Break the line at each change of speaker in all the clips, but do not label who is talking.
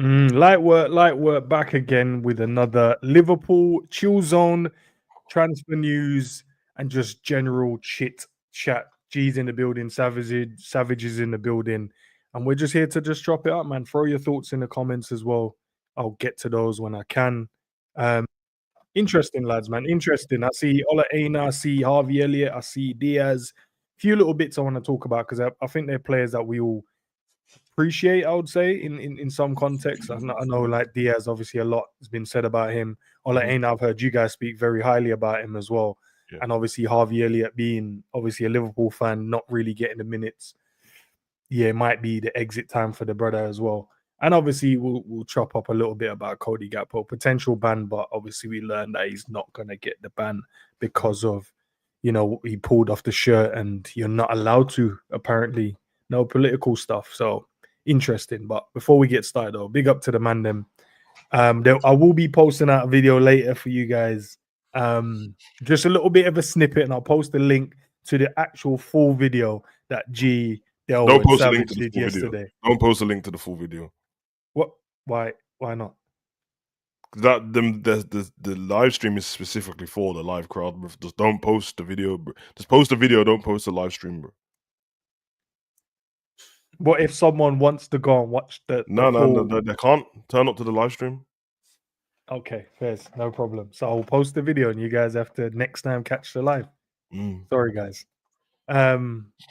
Light work back again with another Liverpool chill zone, transfer news, and just general chit chat. G's in the building, Savage is in the building, and we're just here to just drop it up, man. Throw your thoughts in the comments as well. I'll get to those when I can. Interesting, lads, man. Interesting. I see Ola Aina, I see Harvey Elliott, I see Diaz. A few little bits I want to talk about because I think they're players that we all appreciate, I would say, in some contexts. I know like Diaz, obviously a lot has been said about him. Ola Aina, I've heard you guys speak very highly about him as well.
Yeah.
And obviously Harvey Elliott being obviously a Liverpool fan, not really getting the minutes. Yeah, it might be the exit time for the brother as well. And obviously we'll chop up a little bit about CODY GAKPO, potential ban, but obviously we learned that he's not going to get the ban because of, he pulled off the shirt and you're not allowed to, apparently. No political stuff. So interesting. But before we get started, though, big up to the man them. I will be posting out a video later for you guys. Just a little bit of a snippet, and I'll post a link to the actual full video that
Don't post a link to the
did
full
yesterday.
video. Don't post a link to the full video.
What? Why not?
The live stream is specifically for the live crowd. Bro. Just don't post the video. Bro. Just post the video. Don't post the live stream, bro.
What if someone wants to go and watch the
No,
full...
they can't turn up to the live stream.
Okay, fairs, no problem. So I'll post the video, and you guys have to next time catch the live. Sorry, guys.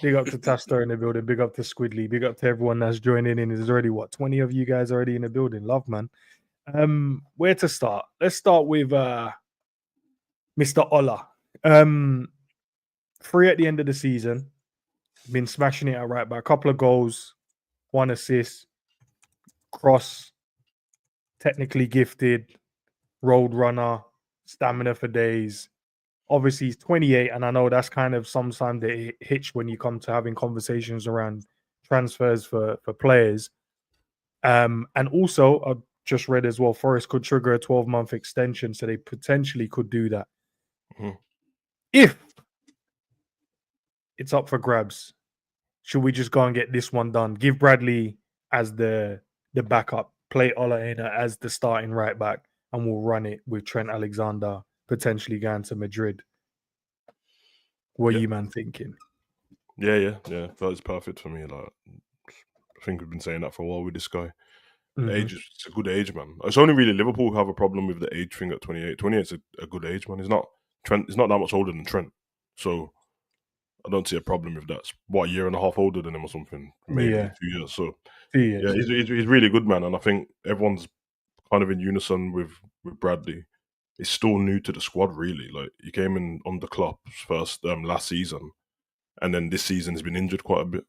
Big up to Taster in the building. Big up to Squidly. Big up to everyone that's joining in. There's already 20 of you guys already in the building. Love, man. Where to start? Let's start with Mr. Ola. 3 at the end of the season. Been smashing it at right back. A couple of goals, 1 assist, cross, technically gifted, road runner, stamina for days. Obviously, he's 28, and I know that's kind of sometimes the hitch when you come to having conversations around transfers for players. And also, I've just read as well, Forest could trigger a 12-month extension, so they potentially could do that. If it's up for grabs, should we just go and get this one done? Give Bradley as the backup, play Ola Aina as the starting right back, and we'll run it with Trent Alexander potentially going to Madrid. What are you, man, thinking?
Yeah. That is perfect for me. Like, I think we've been saying that for a while with this guy. The age is a good age, man. It's only really Liverpool who have a problem with the age thing at 28. 28 is a good age, man. He's not that much older than Trent. So I don't see a problem with that. It's, what, a year and a half older than him or something? Maybe 2 years. So
2 years.
Yeah, he's really good, man. And I think everyone's kind of in unison with Bradley. He's still new to the squad, really. Like, he came in on the Klopp's first last season, and then this season he's been injured quite a bit,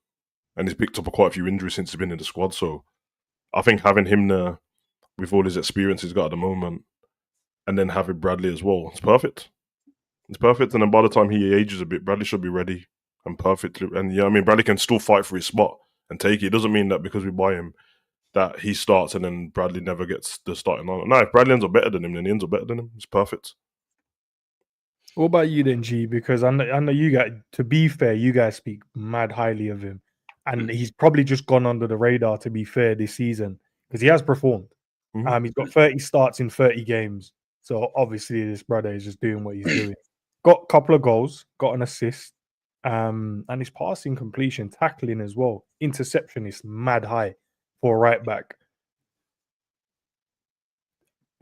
and he's picked up quite a few injuries since he's been in the squad. So I think having him there with all his experience he's got at the moment, and then having Bradley as well, it's perfect. It's perfect. And then by the time he ages a bit, Bradley should be ready and perfect. And yeah, I mean, Bradley can still fight for his spot and take it. It doesn't mean that because we buy him that he starts and then Bradley never gets the starting on. No, if Bradley ends up better than him, then he ends up better than him. It's perfect.
What about you then, G? Because I know you guys, to be fair, you guys speak mad highly of him. And he's probably just gone under the radar, to be fair, this season. Because he has performed. He's got 30 starts in 30 games. So obviously this brother is just doing what he's doing. Got a couple of goals, got an assist. And his passing, completion, tackling as well. Interception is mad high for a right back.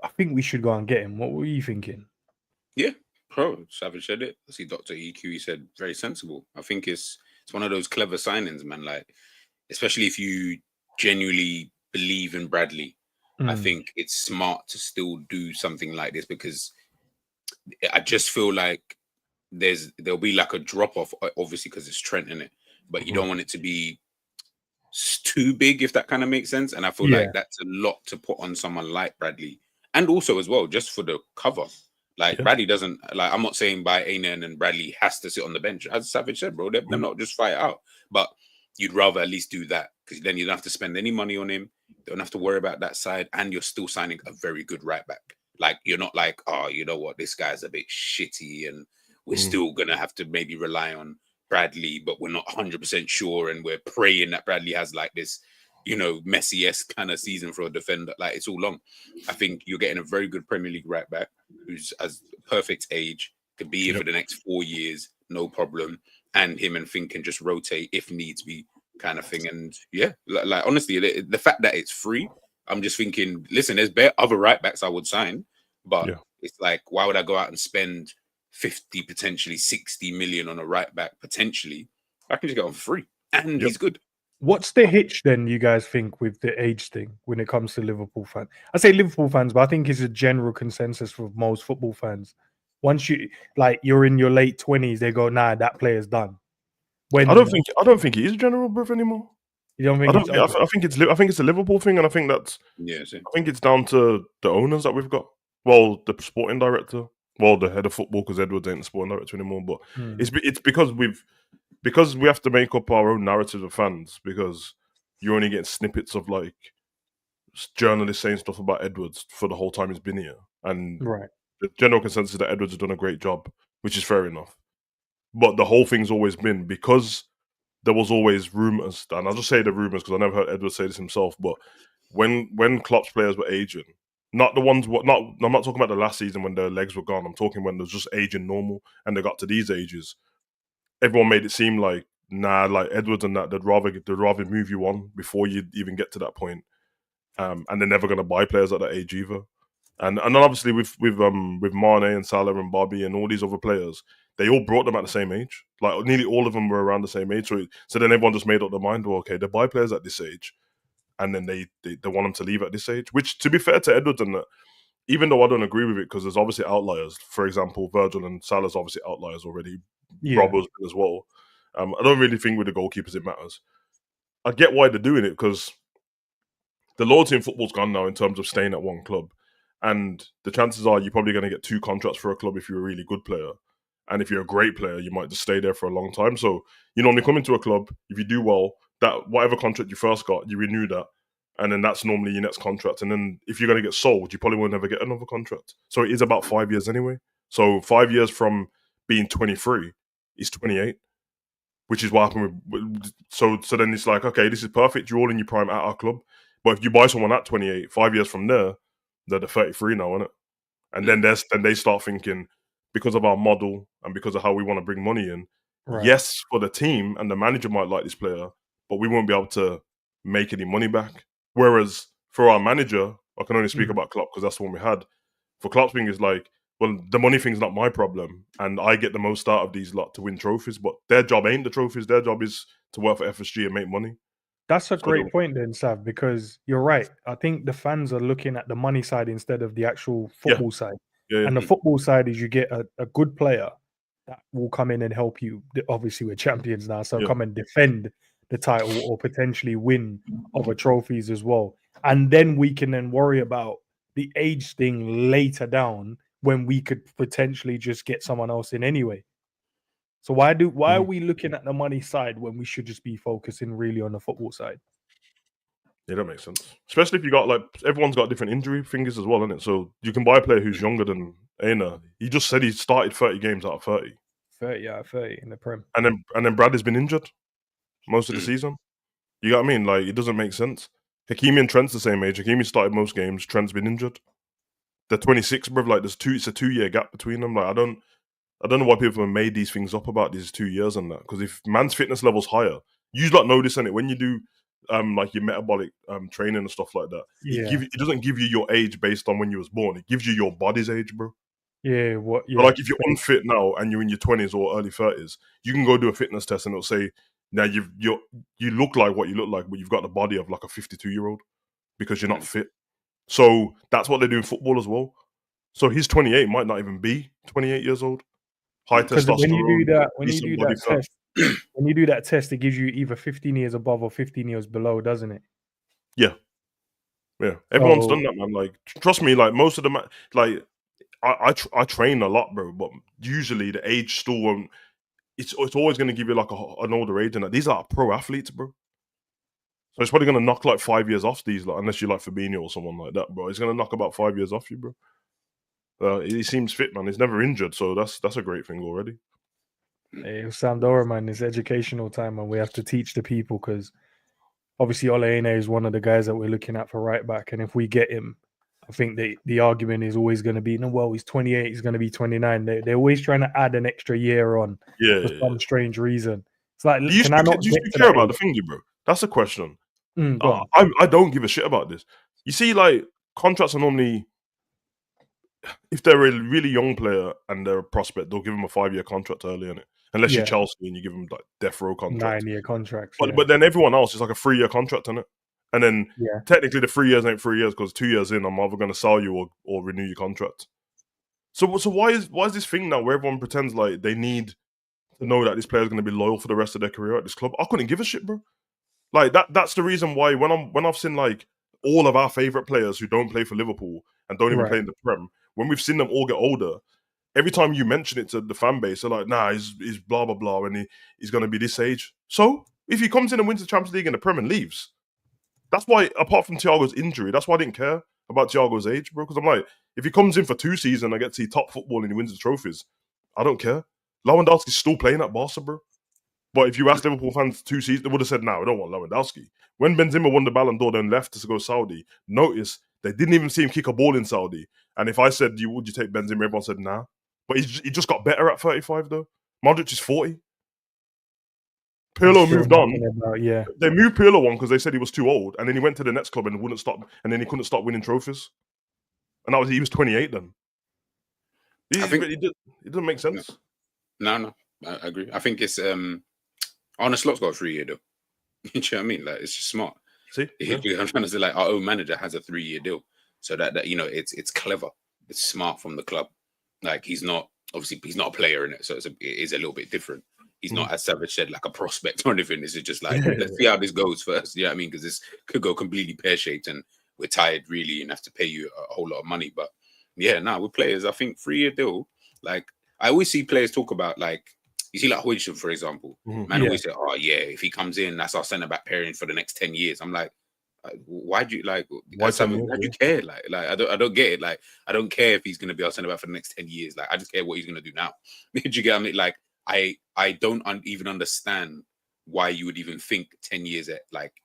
I think we should go and get him. What were you thinking?
Yeah, bro, Savage said it. I see Dr. EQ, he said very sensible. I think it's one of those clever signings, man. Like, especially if you genuinely believe in Bradley, I think it's smart to still do something like this, because I just feel like there'll be like a drop off, obviously, because it's Trent in it, but you don't want it to be too big, if that kind of makes sense. And I feel like that's a lot to put on someone like Bradley, and also as well just for the cover. Like, Bradley doesn't, like, I'm not saying by AINA and Bradley has to sit on the bench, as Savage said, bro. They're not just fight out, but you'd rather at least do that, because then you don't have to spend any money on him. Don't have to worry about that side, and you're still signing a very good right back. Like, you're not like, oh, you know what, this guy's a bit shitty, and we're still gonna have to maybe rely on Bradley, but we're not 100% sure, and we're praying that Bradley has like this Messi-esque kind of season for a defender. Like, it's all long. I think you're getting a very good Premier League right back who's as perfect age, could be here for the next 4 years, no problem. And him and Finn can just rotate if needs be, kind of thing. And yeah, like honestly, the fact that it's free, I'm just thinking, listen, there's other right backs I would sign, but it's like, why would I go out and spend 50, potentially 60 million on a right back? Potentially, I can just get on free, and he's good.
What's the hitch then, you guys think, with the age thing when it comes to Liverpool fans? I say Liverpool fans, but I think it's a general consensus for most football fans. Once you're in your late 20s, they go, nah, that player's done.
I don't think it is general, bruv, anymore.
You don't think
I think it's a Liverpool thing, and I think that's I think it's down to the owners that we've got. Well, the sporting director, well, the head of football, because Edwards ain't the sporting director anymore. But it's because we have to make up our own narrative of fans, because you're only getting snippets of like journalists saying stuff about Edwards for the whole time he's been here, and the general consensus is that Edwards has done a great job, which is fair enough. But the whole thing's always been, because there was always rumours, and I'll just say the rumours because I never heard Edwards say this himself, but when Klopp's players were aging, I'm not talking about the last season when their legs were gone, I'm talking when they was just aging normal and they got to these ages, everyone made it seem like, nah, like Edwards and that, they'd rather move you on before you even get to that point. And they're never going to buy players at that age either. And then obviously with Mane and Salah and Bobby and all these other players, they all brought them at the same age. Like nearly all of them were around the same age. So then everyone just made up their mind, well, okay, they buy players at this age, and then they want them to leave at this age. Which, to be fair to Edwards, and that, even though I don't agree with it, because there's obviously outliers. For example, Virgil and Salah's obviously outliers already. Robbo's as well. I don't really think with the goalkeepers it matters. I get why they're doing it, because the loyalty in football's gone now in terms of staying at one club. And the chances are you're probably going to get 2 contracts for a club if you're a really good player. And if you're a great player, you might just stay there for a long time. So you normally come into a club, if you do well, that whatever contract you first got, you renew that. And then that's normally your next contract. And then if you're going to get sold, you probably will never get another contract. So it is about 5 years anyway. So 5 years from being 23 is 28, which is what happened with... So then it's like, okay, this is perfect. You're all in your prime at our club. But if you buy someone at 28, 5 years from there, they're 33 now, isn't it? And then they start thinking, because of our model and because of how we want to bring money in, yes, for the team and the manager might like this player, but we won't be able to make any money back. Whereas for our manager, I can only speak about Klopp because that's the one we had. For Klopp's thing is like, well, the money thing's not my problem, and I get the most out of these lot to win trophies, but their job ain't the trophies. Their job is to work for FSG and make money.
That's a great point then, Sav, because you're right. I think the fans are looking at the money side instead of the actual football side. And the football side is you get a good player that will come in and help you. Obviously, we're champions now, so come and defend the title or potentially win other trophies as well. And then we can then worry about the age thing later down when we could potentially just get someone else in anyway. So why are we looking at the money side when we should just be focusing really on the football side?
Yeah, that makes sense. Especially if you got everyone's got different injury fingers as well, isn't it? So you can buy a player who's younger than AINA. He just said he started 30 games out of 30.
30 out of 30 in the Prem.
And then Bradley's been injured most of the season. You got what I mean? Like, it doesn't make sense. Hakimi and Trent's the same age. Hakimi started most games. Trent's been injured. They're 26, bro. Like, it's a 2-year gap between them. Like, I don't know why people have made these things up about these 2 years and that. Because if man's fitness level's higher, you not notice it when you do like your metabolic training and stuff like that. It doesn't give you your age based on when you was born. It gives you your body's age, bro.
Yeah, what? Yeah.
So like if you're unfit now and you're in your 20s or early 30s, you can go do a fitness test and it'll say, now you look like what you look like, but you've got the body of like a 52-year-old because you're not fit. So that's what they do in football as well. So he's 28, might not even be 28 years old. High testosterone.
When you do that test, it gives you either 15 years above or 15 years below, doesn't it?
Yeah. Everyone's done that, man. Like, trust me, like most of them, like I train a lot, bro. But usually the age still won't. It's always going to give you like an older age, and these are pro athletes, bro. So it's probably going to knock like 5 years off these, like, unless you like Fabinho or someone like that, bro. It's going to knock about 5 years off you, bro. He seems fit, man. He's never injured, so that's a great thing already.
Hey, Sandora, man, it's educational time, and we have to teach the people because obviously AINA is one of the guys that we're looking at for right back, and if we get him, I think the argument is always going to be, no, well, he's 28, he's going to be 29. They're always trying to add an extra year on for some strange reason. It's like,
do you
can I not
do you
get to
care
that
about
age?
the thingy, bro? That's the question.
Go on.
I don't give a shit about this. You see, like, contracts are normally, if they're a really young player and they're a prospect, they'll give them a 5-year contract early, innit? Unless you're
Yeah.
Chelsea and you give them like death row contract.
9-year contracts.
But then everyone else is like a 3-year contract, innit? And then
Yeah.
technically the 3 years ain't 3 years because 2 years in, I'm either going to sell you or renew your contract. So why is this thing now where everyone pretends like they need to know that this player is going to be loyal for the rest of their career at this club? I couldn't give a shit, bro. Like that's the reason why when I've seen like all of our favorite players who don't play for Liverpool and don't even play in the Prem, when we've seen them all get older, every time you mention it to the fan base, they're like, nah, he's blah blah blah, and he's going to be this age. So if he comes in and wins the Champions League in the Prem and leaves, that's why, apart from Thiago's injury, that's why I didn't care about Thiago's age, bro. Because I'm like, if he comes in for 2 seasons and gets to see top football and he wins the trophies, I don't care. Lewandowski's still playing at Barca, bro. But if you ask Liverpool fans 2 seasons, they would have said, no, we don't want Lewandowski. When Benzema won the Ballon d'Or and left to go Saudi, notice they didn't even see him kick a ball in Saudi. And if I said, would you take Benzema? Everyone said, nah. But he just got better at 35, though. Modric is 40. Pirlo moved on. They moved Pirlo on because they said he was too old. And then he went to the next club and wouldn't stop. And then he couldn't stop winning trophies. And he was 28 then. I think it doesn't make sense.
No, I agree. I think it's Arne Slot's got a 3-year deal. You know what I mean? Like, it's just smart.
See,
I'm trying to say, like, our own manager has a 3-year deal, so that you know, it's clever, it's smart from the club. Like, he's not a player in it, so it is a little bit different. He's not, as Savage said, like a prospect or anything. This is just like, let's see how this goes first. You know what I mean? Because this could go completely pear-shaped, and we're tired really, and have to pay you a whole lot of money. But yeah, with players, I think 3-year deal. Like, I always see players talk about, like, you see, like HUIJSEN, for example. Man always say, oh, yeah, if he comes in, that's our centre-back pairing for the next 10 years. I'm like, why do you care? Like I don't get it. Like, I don't care if he's going to be our centre-back for the next 10 years. Like, I just care what he's going to do now. Did you get me? Like, I don't even understand why you would even think 10 years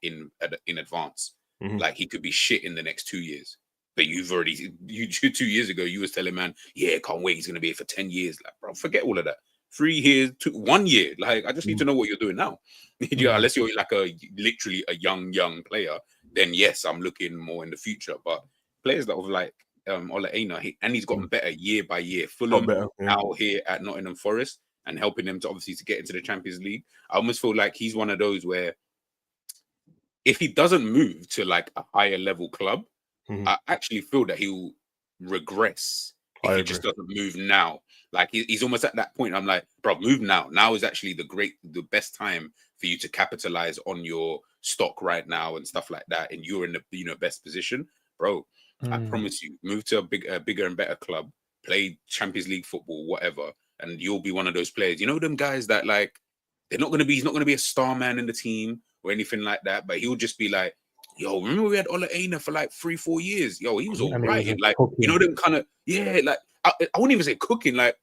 in advance. Like, he could be shit in the next 2 years. But you 2 years ago, you was telling man, yeah, can't wait, he's going to be here for 10 years. Like, bro, forget all of that. 3 years, 1 year. Like, I just need to know what you're doing now. Unless you're like literally a young player, then yes, I'm looking more in the future. But players that have like AINA, and he's gotten better year by year. Fulham out here at Nottingham Forest and helping them to get into the Champions League. I almost feel like he's one of those where if he doesn't move to like a higher level club, I actually feel that he'll regress if he just doesn't move now. Like, he's almost at that point. I'm like, bro, move now. Now is actually the best time for you to capitalize on your stock right now and stuff like that. And you're in the best position, bro. I promise you, move to a bigger and better club, play Champions League football, whatever, and you'll be one of those players. You know, them guys that like, he's not going to be a star man in the team or anything like that, but he'll just be like, yo, remember we had AINA for like 3-4 years? Yo, he was all right. Like, you know, them kind of, like, I wouldn't even say cooking, like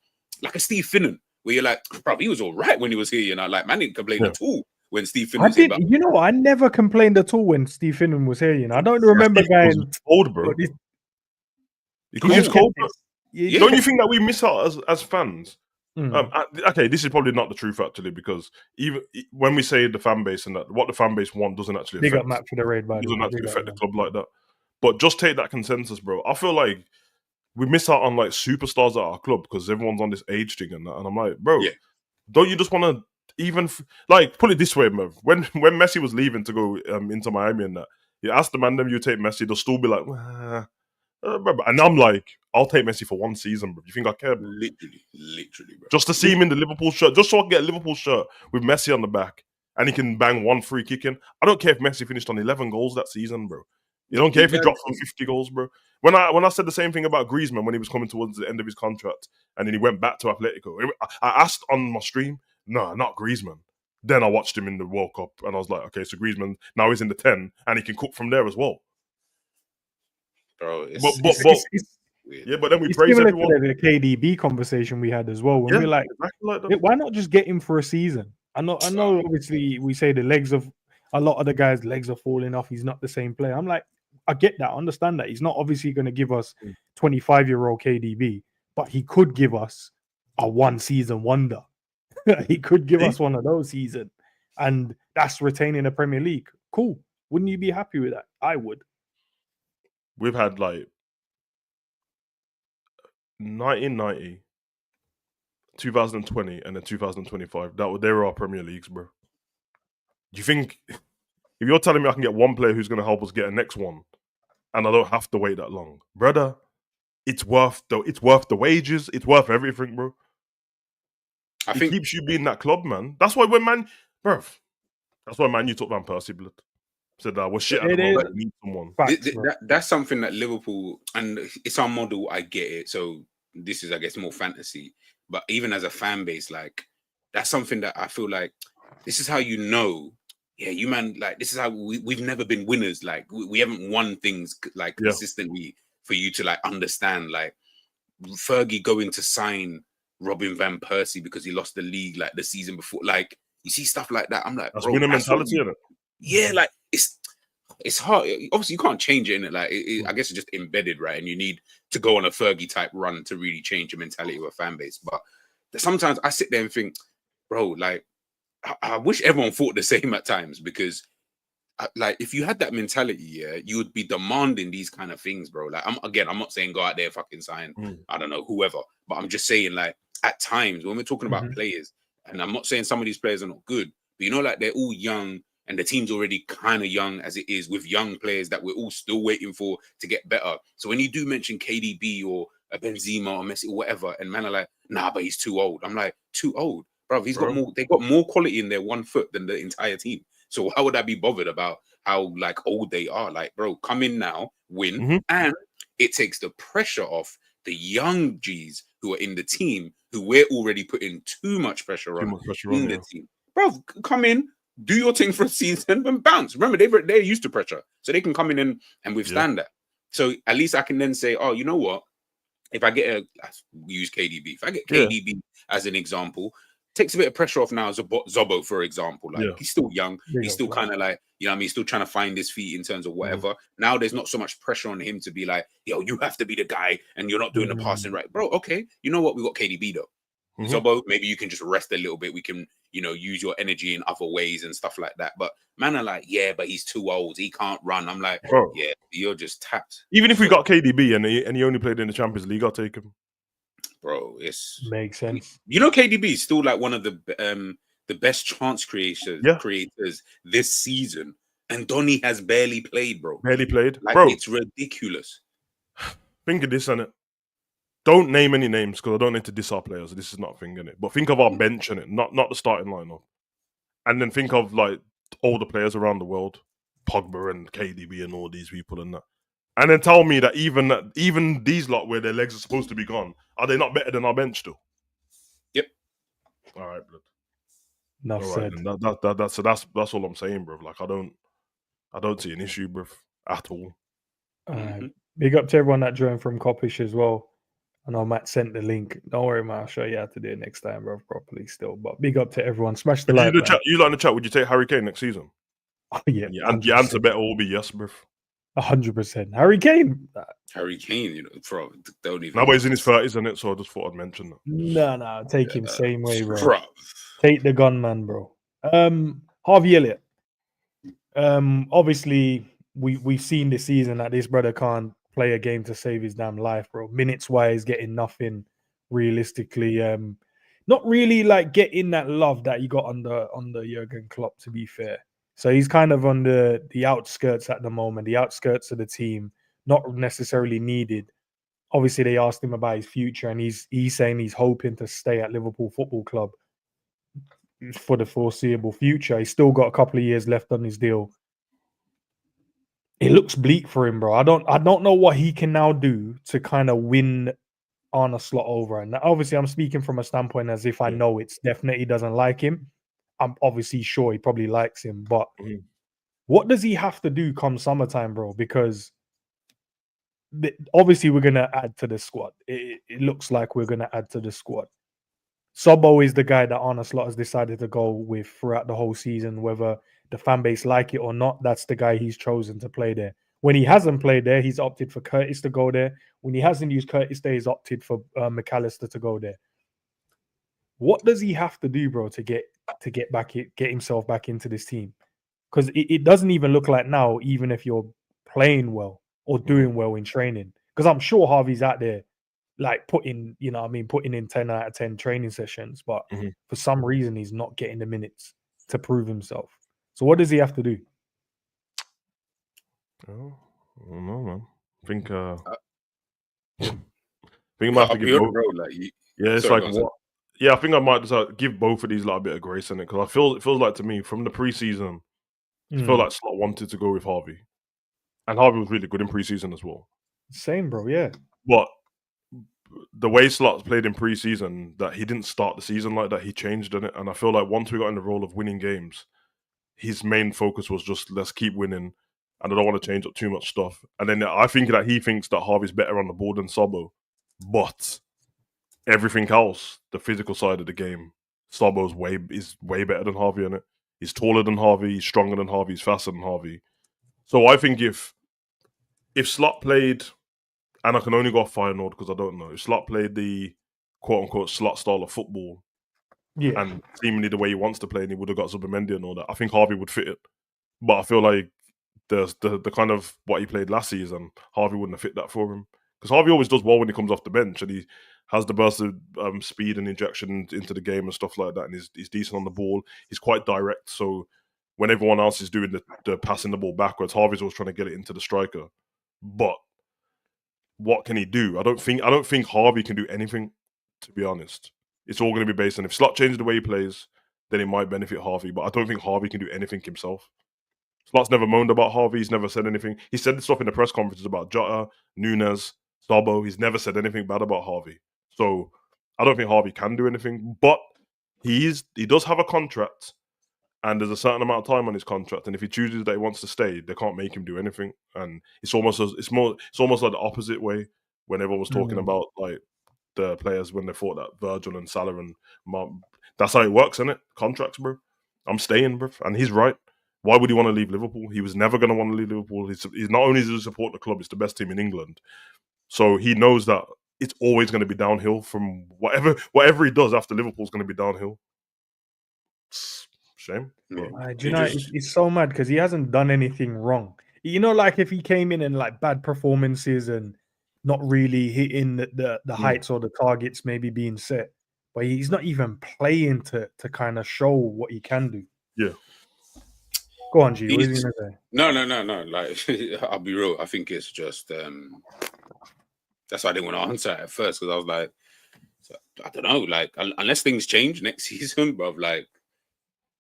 a Steve Finnan, where you're like, bro, he was all right when he was here, you know, like, man didn't complain at all when Steve Finnan was here.
You know what? I never complained at all when Steve Finnan was here, you know. I don't remember going
cold, bro. Because he's cold. Yeah. Don't you think that we miss out as fans? Okay, this is probably not the truth actually, because even when we say the fan base and that what the fan base want doesn't actually affect,
Matt for the raid,
doesn't actually affect the club like that. But just take that consensus, bro. I feel like we miss out on like superstars at our club because everyone's on this age thing and that. And I'm like, bro, don't you just want to even like put it this way, Merv? When Messi was leaving to go into Miami and that, you ask the man them you take Messi, they'll still be like, and I'm like, I'll take Messi for 1 season, bro. You think I care? Bro?
Literally, bro.
Just to see him in the Liverpool shirt, just so I can get a Liverpool shirt with Messi on the back, and he can bang 1 free kick in. I don't care if Messi finished on 11 goals that season, bro. You don't care if he dropped from 50 goals, bro. When I said the same thing about Griezmann when he was coming towards the end of his contract, and then he went back to Atletico, I asked on my stream, no, not Griezmann. Then I watched him in the World Cup, and I was like, okay, so Griezmann now he's in the 10, and he can cook from there as well.
Bro,
but then we praise everyone.
To the KDB conversation we had as well. When we're like, exactly like why not just get him for a season? I know. Obviously, we say the legs of. a lot of the guys' legs are falling off. He's not the same player. I'm like, I get that, I understand that. He's not obviously going to give us 25-year-old KDB, but he could give us a one-season wonder. He could give us one of those seasons, and that's retaining the Premier League. Cool. Wouldn't you be happy with that? I would.
We've had like 1990, 2020, and then 2025. They were our Premier Leagues, bro. Do you think if you're telling me I can get one player who's going to help us get a next one, and I don't have to wait that long, brother? It's worth the wages. It's worth everything, bro. I think it keeps you being that club, man. That's why that's why Man U took Van Persie, blood. Said that we're shit at the moment. We need someone.
That's something that Liverpool, and it's our model. I get it. So this is, I guess, more fantasy. But even as a fan base, like that's something that I feel like this is how you know. Yeah, you man, like this is how we've never been winners. Like we haven't won things like consistently for you to like understand. Like Fergie going to sign Robin Van Persie because he lost the league like the season before. Like you see stuff like that. I'm like,
that's winning mentality, isn't it?
Yeah, like it's hard. Obviously, you can't change it in it. Like I guess it's just embedded, right? And you need to go on a Fergie type run to really change your mentality of a fan base. But sometimes I sit there and think, bro, like I wish everyone thought the same at times, because like if you had that mentality, you would be demanding these kind of things, bro. Like I'm not saying go out there fucking sign, I don't know, whoever, but I'm just saying like at times when we're talking about players, and I'm not saying some of these players are not good, but you know, like they're all young and the team's already kind of young as it is, with young players that we're all still waiting for to get better. So when you do mention KDB or a Benzema or Messi or whatever, and man are like, nah, but he's too old. I'm like, too old? Bro, got more, they got more quality in their 1 foot than the entire team. So how would I be bothered about how like old they are? Like, bro, come in now, win, and it takes the pressure off the young G's who are in the team, who we're already putting too much pressure on the team. Bro, come in, do your thing for a season and bounce. Remember, they're used to pressure, so they can come in and withstand that. So at least I can then say, oh, you know what? If I get use KDB, if I get KDB as an example, takes a bit of pressure off now. Zobo, for example, like he's still young, he's still kind of like, you know what I mean, he's still trying to find his feet in terms of whatever. Now there's not so much pressure on him to be like, yo, you have to be the guy and you're not doing the passing right, bro. Okay, you know what? We got KDB though. Zobo, maybe you can just rest a little bit. We can, you know, use your energy in other ways and stuff like that. But man are like, yeah, but he's too old. He can't run. I'm like, bro, yeah, you're just tapped.
Even if we got KDB and he only played in the Champions League, I'll take him.
Bro, it's
makes sense.
You know, KDB is still like one of the best chance creators this season, and Donny has barely played, bro.
Barely played,
like,
bro.
It's ridiculous.
Think of this, innit? Don't name any names because I don't need to diss our players. This is not a thing, innit? But think of our bench, innit? Not the starting lineup, and then think of like all the players around the world, Pogba and KDB and all these people and that. And then tell me that even these lot where their legs are supposed to be gone, are they not better than our bench still?
Yep.
All right, blood.
Enough said.
That's all I'm saying, bro. Like I don't see an issue, bro, at all.
Big up to everyone that joined from Coppish as well. I know Matt sent the link. Don't worry, Matt. I'll show you how to do it next time, bro, properly still. But big up to everyone. Smash the like.
You like in the chat? Would you take Harry Kane next season?
Oh, yeah.
And your answer better will be yes, bro.
100%. Harry Kane.
Harry Kane, you know, bro. Don't even.
Now, but he's in his 30s, isn't it? So I just thought I'd mention that.
No, take him same way, bro. Take the gunman, bro. Harvey Elliott. Obviously, we've seen this season that this brother can't play a game to save his damn life, bro. Minutes wise, getting nothing realistically. Not really like getting that love that he got under Jurgen Klopp, to be fair. So he's kind of on the outskirts at the moment, the outskirts of the team, not necessarily needed. Obviously, they asked him about his future, and he's saying he's hoping to stay at Liverpool Football Club for the foreseeable future. He's still got a couple of years left on his deal. It looks bleak for him, bro. I don't know what he can now do to kind of win Arne Slot over. And obviously, I'm speaking from a standpoint as if I know it's definitely doesn't like him. I'm obviously sure he probably likes him, but what does he have to do come summertime, bro? Because obviously we're going to add to the squad. It looks like we're going to add to the squad. Sobbo is the guy that Arne Slot has decided to go with throughout the whole season, whether the fan base like it or not, that's the guy he's chosen to play there. When he hasn't played there, he's opted for Curtis to go there. When he hasn't used Curtis there, he's opted for McAllister to go there. What does he have to do, bro, to get himself back into this team? Because it doesn't even look like now, even if you're playing well or doing well in training. Because I'm sure Harvey's out there, like putting in 10 out of 10 training sessions, but for some reason he's not getting the minutes to prove himself. So what does he have to do?
Oh, I don't know, man. I think he might have to give both. It's like what? Yeah, I think I might just give both of these like a bit of grace in it, because it feels like to me from the preseason, it felt like Slot wanted to go with Harvey, and Harvey was really good in preseason as well.
Same, bro. Yeah,
but the way Slot played in preseason, that he didn't start the season like that, he changed in it, and I feel like once we got in the role of winning games, his main focus was just let's keep winning, and I don't want to change up too much stuff. And then I think that he thinks that Harvey's better on the ball than Sabo, but everything else, the physical side of the game, Sabo's is way better than Harvey in it. He's taller than Harvey, he's stronger than Harvey, he's faster than Harvey. So I think if Slot played, and I can only go off Fire Nord because I don't know, if Slot played the quote-unquote Slot style of football, and seemingly the way he wants to play, and he would have got Zubimendi and all that, I think Harvey would fit it. But I feel like the kind of what he played last season, Harvey wouldn't have fit that for him. Because Harvey always does well when he comes off the bench, and he has the burst of speed and injection into the game and stuff like that, and he's decent on the ball. He's quite direct, so when everyone else is doing the passing the ball backwards, Harvey's always trying to get it into the striker. But what can he do? I don't think Harvey can do anything, to be honest. It's all going to be based on if Slot changes the way he plays, then it might benefit Harvey. But I don't think Harvey can do anything himself. Slot's never moaned about Harvey. He's never said anything. He said stuff in the press conferences about Jota, Nunes, Sabo. He's never said anything bad about Harvey. So I don't think Harvey can do anything. But he does have a contract, and there's a certain amount of time on his contract. And if he chooses that he wants to stay, they can't make him do anything. And it's almost like the opposite way when everyone was talking about like the players when they thought that Virgil and Salah and that's how it works, isn't it? Contracts, bro. I'm staying, bro. And he's right. Why would he want to leave Liverpool? He was never going to want to leave Liverpool. He's not only does he support the club, it's the best team in England. So he knows that it's always going to be downhill from whatever he does after Liverpool's going to be downhill. Shame.
Do you know, it's so mad because he hasn't done anything wrong. You know, like if he came in and like bad performances and not really hitting the heights or the targets maybe being set, but he's not even playing to kind of show what he can do.
Yeah.
Go on, G. What are you gonna say?
No. Like, I'll be real. I think it's just that's why I didn't want to answer at first, because I was like, I don't know. Like, unless things change next season, bro. Like,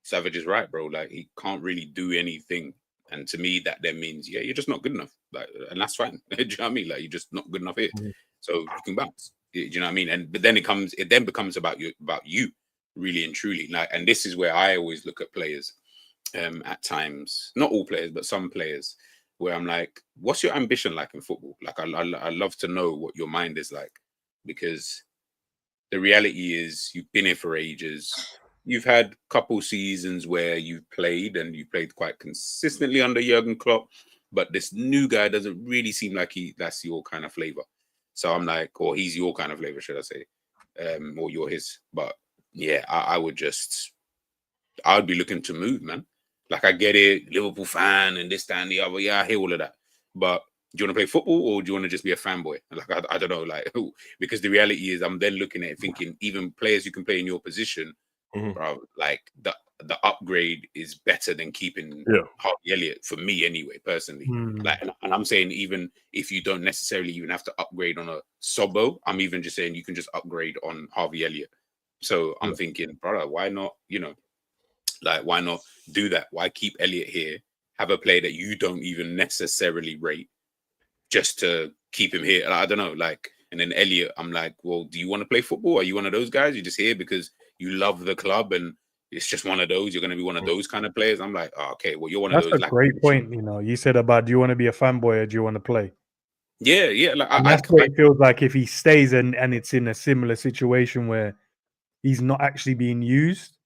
Savage is right, bro. Like, he can't really do anything, and to me, that then means you're just not good enough. Like, and that's fine. Do you know what I mean? Like, you're just not good enough here, so you can bounce. Do you know what I mean? But then it then becomes about you, really and truly. Like, and this is where I always look at players. At times, not all players, but some players, where I'm like, what's your ambition like in football? Like, I love to know what your mind is like, because the reality is you've been here for ages. You've had a couple seasons where you've played, and you played quite consistently under Jurgen Klopp, but this new guy doesn't really seem like that's your kind of flavor. So I'm like, or he's your kind of flavor, should I say, or you're his. But yeah, I would be looking to move, man. Like, I get it, Liverpool fan and this, that, and the other. Yeah, I hear all of that. But do you want to play football, or do you want to just be a fanboy? Like, I don't know. Like, because the reality is, I'm then looking at it thinking, even players you can play in your position, bro, like the upgrade is better than keeping Harvey Elliott, for me anyway, personally. Like, and I'm saying, even if you don't necessarily even have to upgrade on a Sobo, I'm even just saying you can just upgrade on Harvey Elliott. So I'm thinking, brother, why not? You know, like, why not do that? Why keep Elliott here, have a player that you don't even necessarily rate, just to keep him here? I don't know. Like, and then Elliott, I'm like, well, do you want to play football? Are you one of those guys? You're just here because you love the club and it's just one of those. You're going to be one of those kind of players. I'm like, oh, okay, well, you're one of those.
That's a great point. You know, you said about, do you want to be a fanboy or do you want to play?
Yeah. Like,
that's what it feels like if he stays and it's in a similar situation where he's not actually being used.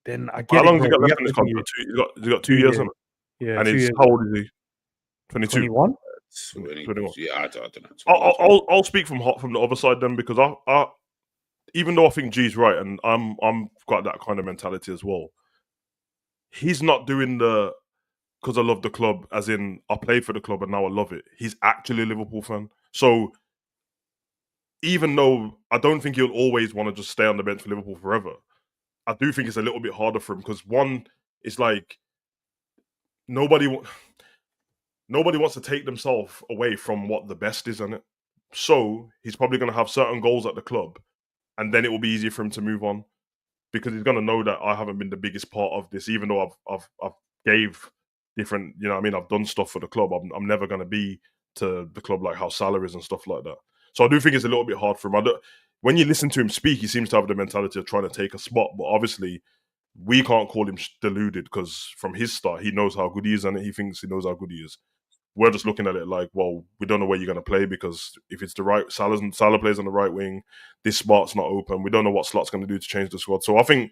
then I
How
get it,
long has
bro.
he got
You
left
have
in his
to be
contract? He's got 2 years,
years.
hasn't
Yeah,
and
2
he's
years.
how old is he? 22.
21.
21.
Yeah, I don't know. 21,
I'll speak from the other side then, because I even though I think G's right, and I'm got that kind of mentality as well. He's not doing the because I love the club, as in I played for the club and now I love it. He's actually a Liverpool fan. So even though I don't think he'll always want to just stay on the bench for Liverpool forever, I do think it's a little bit harder for him, because one, it's like nobody wants to take themselves away from what the best is in it. So he's probably going to have certain goals at the club, and then it will be easier for him to move on, because he's going to know that I haven't been the biggest part of this, even though I've gave different, you know what I mean, I've done stuff for the club. I'm never going to be to the club like how Salah is and stuff like that. So I do think it's a little bit hard for him. When you listen to him speak, he seems to have the mentality of trying to take a spot, but obviously we can't call him deluded, because from his start, he knows how good he is, and he thinks he knows how good he is. We're just looking at it like, well, we don't know where you're going to play, because if it's the right Salah plays on the right wing, this spot's not open. We don't know what Slot's going to do to change the squad. So I think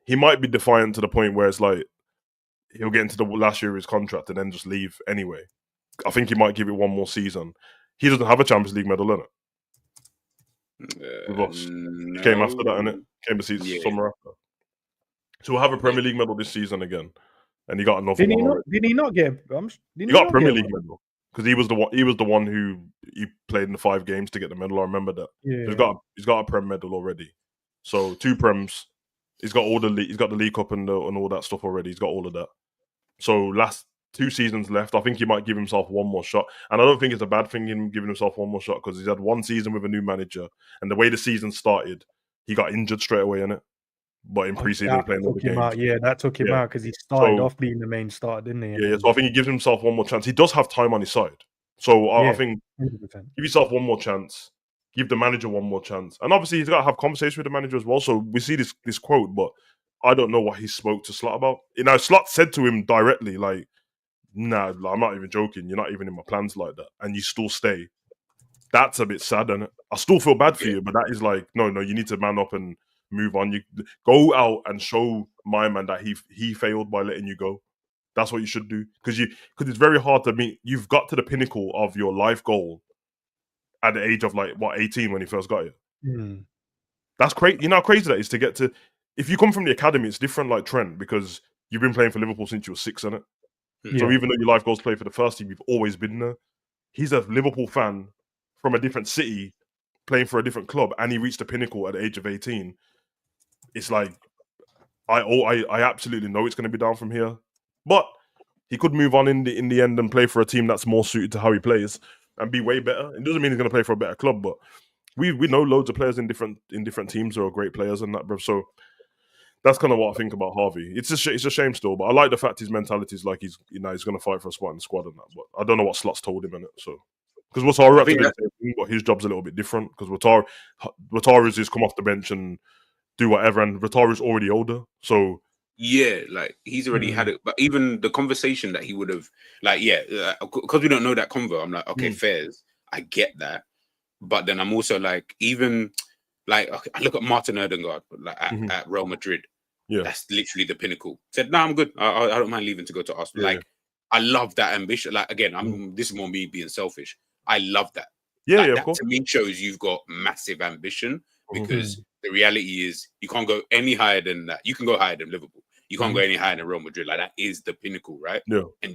he might be defiant to the point where it's like he'll get into the last year of his contract and then just leave anyway. I think he might give it one more season. He doesn't have a Champions League medal, innit? With us.
No.
He came after that, innit? Came the season summer after. So we'll have a Premier League medal this season again. And he got another one already.
Did he not get?
He got a Premier League medal, because he was the one who he played in the 5 games to get the medal. I remember that.
Yeah.
He's got a Prem medal already. So 2 Prems. He's got the League Cup and all that stuff already. He's got all of that. So last 2 seasons left. I think he might give himself one more shot, and I don't think it's a bad thing him giving himself one more shot, because he's had 1 season with a new manager, and the way the season started, he got injured straight away, innit? But in preseason, playing all the games.
Yeah, that took him out, because he started off being the main starter, didn't he?
Yeah. So I think he gives himself one more chance. He does have time on his side, so I think
100%.
give yourself one more chance. Give the manager one more chance, and obviously he's got to have conversation with the manager as well. So we see this quote, but I don't know what he spoke to Slot about. You know, Slot said to him directly, like, "Nah, I'm not even joking. You're not even in my plans like that, and you still stay." That's a bit sad, and I still feel bad for you, but that is like, no, you need to man up and move on. You go out and show my man that he failed by letting you go. That's what you should do, because it's very hard to meet. You've got to the pinnacle of your life goal at the age of 18 when you first got it. That's crazy. You know how crazy that is to get to. If you come from the academy, it's different, like Trent, because you've been playing for Liverpool since you were 6, innit? So even though your life goals play for the first team, you've always been there. He's a Liverpool fan from a different city, playing for a different club, and he reached the pinnacle at the age of 18. It's like I absolutely know it's going to be down from here, but he could move on in the end and play for a team that's more suited to how he plays and be way better. It doesn't mean he's going to play for a better club, but we know loads of players in different teams who are great players and that, bro. So that's kind of what I think about Harvey. It's a shame still, but I like the fact his mentality is like he's going to fight for a spot in the squad and that. But I don't know what Slot's told him in it. So because Wataru had to do the same thing, but his job's a little bit different, because Wataru's just come off the bench and do whatever, and Wataru's already older, so
like he's already had it. But even the conversation that he would have, because we don't know that convo, I'm like, okay, fairs, I get that, but then I'm also like, even like, okay, I look at Martin Odegaard at Real Madrid. Yeah, that's literally the pinnacle. Said, no, I'm good. I don't mind leaving to go to Arsenal. Like, I love that ambition. Like, again, this is more me being selfish. I love that.
Yeah,
that
of course.
To me shows you've got massive ambition, because the reality is you can't go any higher than that. You can go higher than Liverpool. You can't go any higher than Real Madrid. Like, that is the pinnacle, right?
Yeah.
And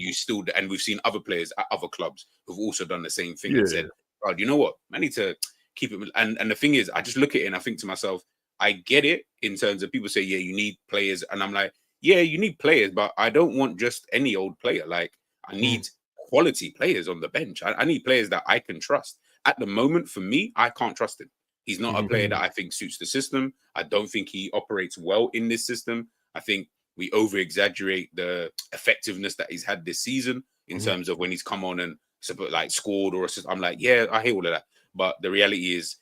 we've seen other players at other clubs who've also done the same thing and said, "Oh, you know what? I need to keep it." And the thing is, I just look at it and I think to myself, I get it in terms of people say, yeah, you need players, and I'm like, yeah, you need players, but I don't want just any old player. Like, I need quality players on the bench. I need players that I can trust. At the moment, for me, I can't trust him. He's not a player that I think suits the system. I don't think he operates well in this system. I think we over-exaggerate the effectiveness that he's had this season in terms of when he's come on and scored or assist. I'm like, yeah, I hear all of that. But the reality is,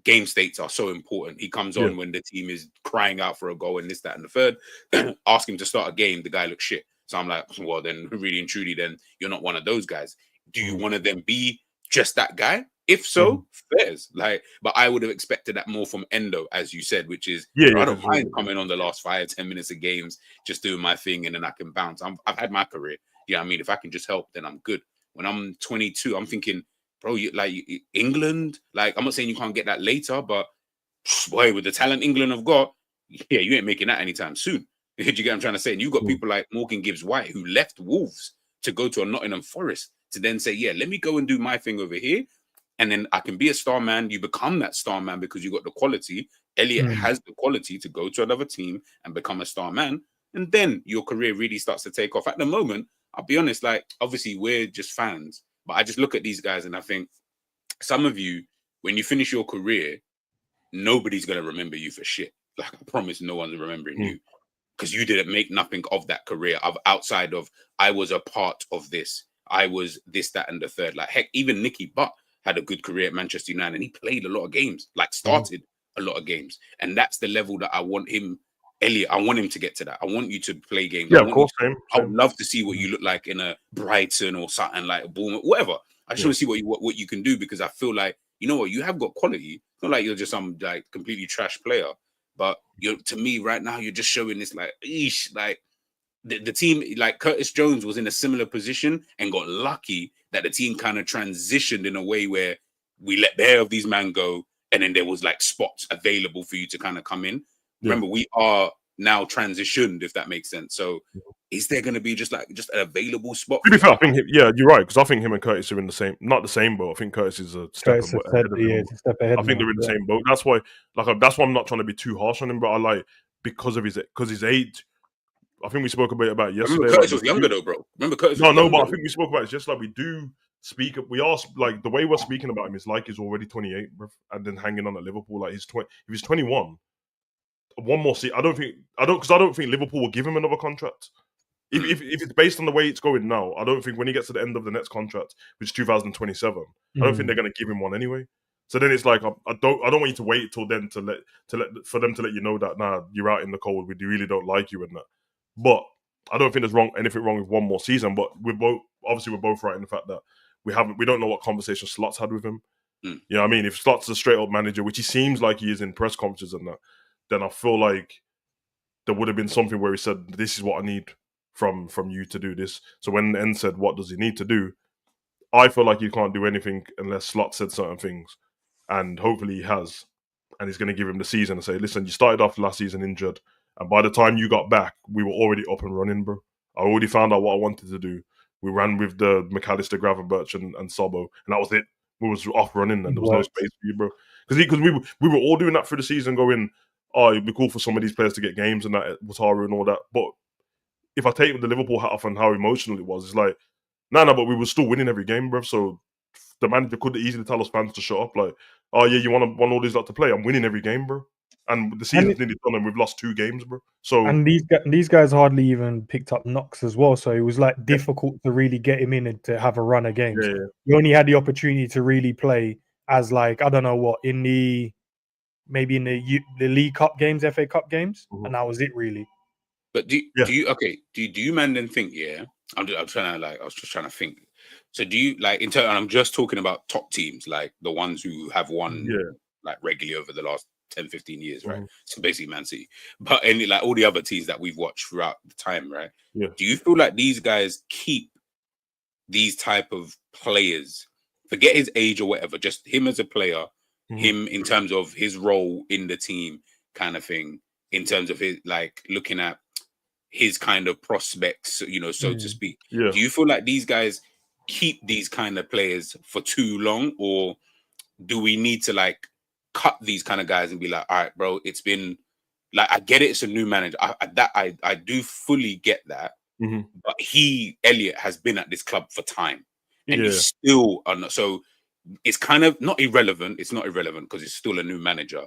game states are so important. He comes on when the team is crying out for a goal and this, that, and the third. Ask him to start a game, the guy looks shit. So I'm like, well, then really and truly, then you're not one of those guys. Do you want to then be just that guy? If so, fairs. Like, but I would have expected that more from Endo, as you said, which is,
Yeah,
I don't
for
mind
sure.
coming on the last 5-10 minutes of games, just doing my thing, and then I can bounce. I've had my career. You know what I mean? If I can just help, then I'm good. When I'm 22, I'm thinking, bro, England, like, I'm not saying you can't get that later, but boy, with the talent England have got, yeah, you ain't making that anytime soon. Do you get what I'm trying to say? And you've got people like Morgan Gibbs-White who left Wolves to go to a Nottingham Forest to then say, yeah, let me go and do my thing over here. And then I can be a star man. You become that star man because you got the quality. Elliott has the quality to go to another team and become a star man. And then your career really starts to take off. At the moment, I'll be honest, like, obviously we're just fans, but I just look at these guys and I think some of you, when you finish your career, nobody's going to remember you for shit. Like, I promise no one's remembering you because you didn't make nothing of that career outside of, I was a part of this. I was this, that, and the third. Like, heck, even Nicky Butt had a good career at Manchester United and he played a lot of games, like started a lot of games. And that's the level that I want him, Elliott, I want him to get to that. I want you to play games.
Yeah, of course, same.
I would love to see what you look like in a Brighton or something like a Bournemouth, whatever. I just want to see what you can do because I feel like, you know what, you have got quality. It's not like you're just some like completely trash player, but to me right now, you're just showing this like, like the team, like Curtis Jones was in a similar position and got lucky that the team kind of transitioned in a way where we let the hair of these men go, and then there was like spots available for you to kind of come in. Remember, we are now transitioned, if that makes sense. So is there going to be just an available spot?
To be fair, I think you're right, because I think him and Curtis are in the same, not the same boat. I think Curtis is a step ahead of him. I think they're in the same boat. That's why, that's why I'm not trying to be too harsh on him. But I like because his age. I think we spoke about it yesterday.
Remember, Curtis was younger though, bro. Remember, Curtis.
But I think we spoke about it. Just like we do speak. We are like the way we're speaking about him is like he's already 28, bro, and then hanging on at Liverpool. Like he's 20. If he's 21, one more season. I don't think Liverpool will give him another contract. If it's based on the way it's going now, I don't think when he gets to the end of the next contract, which is 2027, I don't think they're going to give him one anyway. So then it's like I don't want you to wait till then for them to let you know that nah, you're out in the cold. We really don't like you and that. But I don't think there's anything wrong with one more season. But we're both right in the fact that we don't know what conversation Slot's had with him. You know what I mean? If Slot's a straight up manager, which he seems like he is in press conferences and that, then I feel like there would have been something where he said, "This is what I need from you to do this." So when N said, "What does he need to do?" I feel like you can't do anything unless Slot said certain things, and hopefully he has, and he's going to give him the season and say, "Listen, you started off last season injured, and by the time you got back, we were already up and running, bro. I already found out what I wanted to do. We ran with the McAllister, Gravenberch, and Sobo, and that was it. We was off running, and there was no space for you, bro. Because we were all doing that through the season, going, oh, it'd be cool for some of these players to get games and that, Wataru and all that. But if I take the Liverpool hat off and how emotional it was, it's like, no, but we were still winning every game, bro. So the manager could easily tell us fans to shut up, like, oh yeah, you want all these lot to play? I'm winning every game, bro. And the season's nearly done, and we've lost 2 games, bro. So
and these guys hardly even picked up knocks as well. So it was like difficult to really get him in and to have a run of games. You only had the opportunity to really play as like, I don't know what, in the League Cup games, FA Cup games, and that was it really.
But do you man then think, I was just trying to think. So do you like in turn? I'm just talking about top teams, like the ones who have won like regularly over the last 10, 15 years, right? So basically Man City, but any like all the other teams that we've watched throughout the time, right? Do you feel like these guys keep these type of players, forget his age or whatever, just him as a player, him in terms of his role in the team kind of thing, in terms of his like looking at his kind of prospects, you know, so to speak. Do you feel like these guys keep these kind of players for too long, or do we need to like cut these kind of guys and be like, all right, bro, it's been like, I get it, it's a new manager. I do fully get that. But Elliott has been at this club for time, and he's still so it's kind of not irrelevant. It's not irrelevant because it's still a new manager,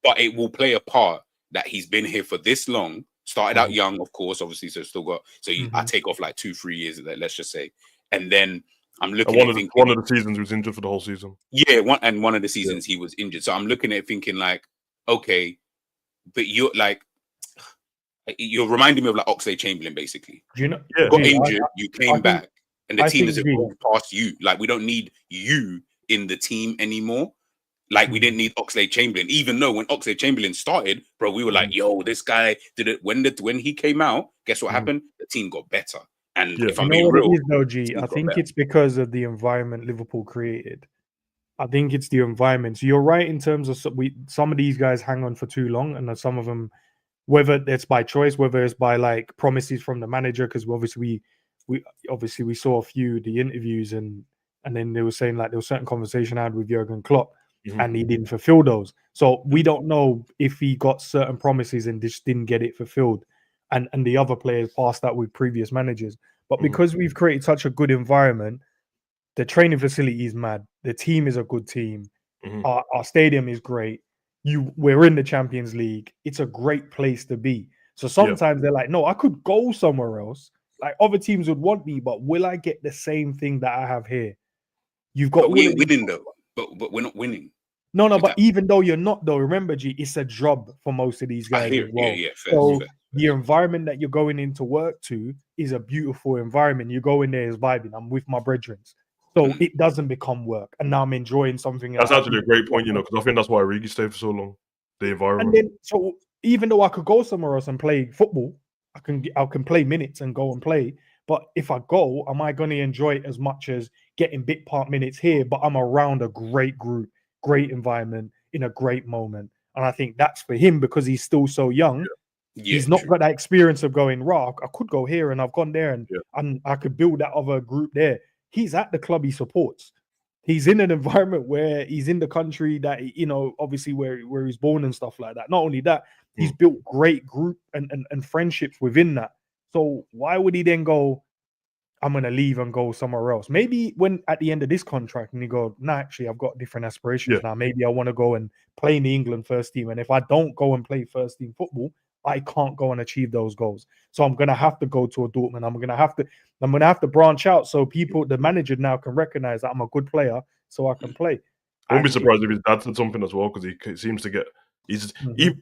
but it will play a part that he's been here for this long. Started out young, of course, obviously, so still got I take off like 2-3 years of that, let's just say, and then I'm looking at thinking,
one of the seasons he was injured for the whole season.
Yeah, one of the seasons he was injured. So I'm looking at thinking like, okay, but you're reminding me of like Oxlade-Chamberlain, basically.
Do you know?
You got injured, you came back, and the team has evolved past you. Like, we don't need you in the team anymore. Like we didn't need Oxlade-Chamberlain, even though when Oxlade-Chamberlain started, bro, we were like, yo, this guy did it. When he came out, guess what happened? The team got better. And if I'm being real,
it is though, G? I think it's because of the environment Liverpool created. I think it's the environment. So you're right in terms of some of these guys hang on for too long, and some of them, whether it's by choice, whether it's by like promises from the manager, because we saw a few of the interviews, and then they were saying like there was certain conversation I had with Jurgen Klopp, and he didn't fulfill those. So we don't know if he got certain promises and just didn't get it fulfilled, and the other players passed that with previous managers. But because we've created such a good environment, the training facility is mad. The team is a good team. Our stadium is great. We're in the Champions League. It's a great place to be. So sometimes they're like, no, I could go somewhere else. Like other teams would want me, but will I get the same thing that I have here? You've got.
But we ain't winning though. But we're not winning.
No, but even though you're not, though, remember, G, it's a job for most of these guys as well. Fair. The environment that you're going into work to is a beautiful environment. You go in there as vibing. I'm with my brethren. So it doesn't become work. And now I'm enjoying something.
That's actually a great point, because I think that's why Origi stayed for so long. The environment.
And then, so even though I could go somewhere else and play football, I can play minutes and go and play. But if I go, am I going to enjoy it as much as getting bit part minutes here? But I'm around a great group, great environment, in a great moment. And I think that's for him because he's still so young. He's not got that experience of going, I could go here and I've gone there and I could build that other group there. He's at the club he supports. He's in an environment where he's in the country that, obviously where he's born and stuff like that. Not only that, he's built great group and friendships within that. So why would he then go, I'm going to leave and go somewhere else? Maybe when at the end of this contract and you go, nah, actually, I've got different aspirations now. Maybe I want to go and play in the England first team. And if I don't go and play first team football, I can't go and achieve those goals. So I'm going to have to go to a Dortmund. I'm going to have to branch out so the manager now can recognize that I'm a good player so I can play.
I wouldn't be surprised if his dad said something as well, because he seems to get,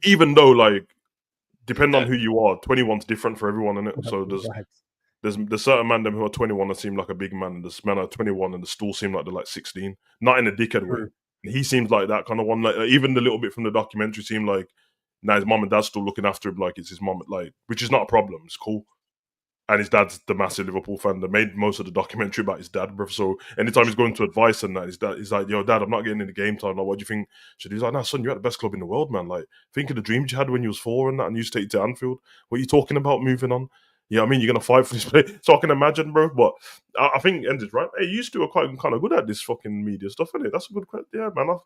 even though, like, depending on who you are, 21's different for everyone, isn't it? So there's certain men who are 21 that seem like a big man, and there's men who are 21 and they still seem like they're like 16. Not in a dickhead way. And he seems like that kind of one. Like, even the little bit from the documentary seemed like, now his mom and dad's still looking after him like it's his mom, like, which is not a problem. It's cool. And his dad's the massive Liverpool fan that made most of the documentary about his dad, bro. So anytime he's going to advice and that, his dad, he's like, yo, Dad, I'm not getting in the game time. Like, what do you think? He's like, nah, son, you're at the best club in the world, man. Like, think of the dreams you had when you was 4 and that, and you used to take it to Anfield. What are you talking about moving on? Yeah, I mean, you're going to fight for this play. So I can imagine, bro. But I think End's right. Hey, you two are quite kind of good at this fucking media stuff, isn't it? That's a good question. Yeah, man.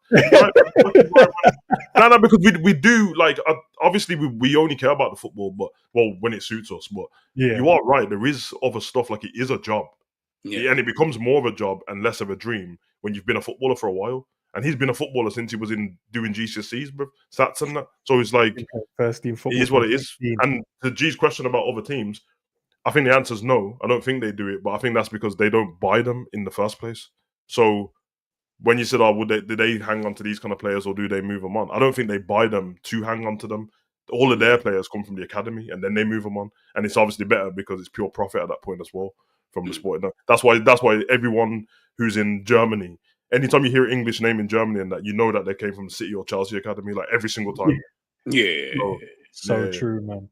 No, because we do, like, obviously we only care about the football, but, well, when it suits us. But you are right. There is other stuff, like it is a job. And it becomes more of a job and less of a dream when you've been a footballer for a while. And he's been a footballer since he was doing GCSEs, bro, stats and that. So it's like,
first team football,
it is what it is. And to G's question about other teams, I think the answer is no. I don't think they do it, but I think that's because they don't buy them in the first place. So when you said, did they hang on to these kind of players or do they move them on? I don't think they buy them to hang on to them. All of their players come from the academy and then they move them on. And it's obviously better because it's pure profit at that point as well from the sport. That's why everyone who's in Germany, anytime you hear an English name in Germany and that, you know that they came from the City or Chelsea academy, like every single time.
So true, man.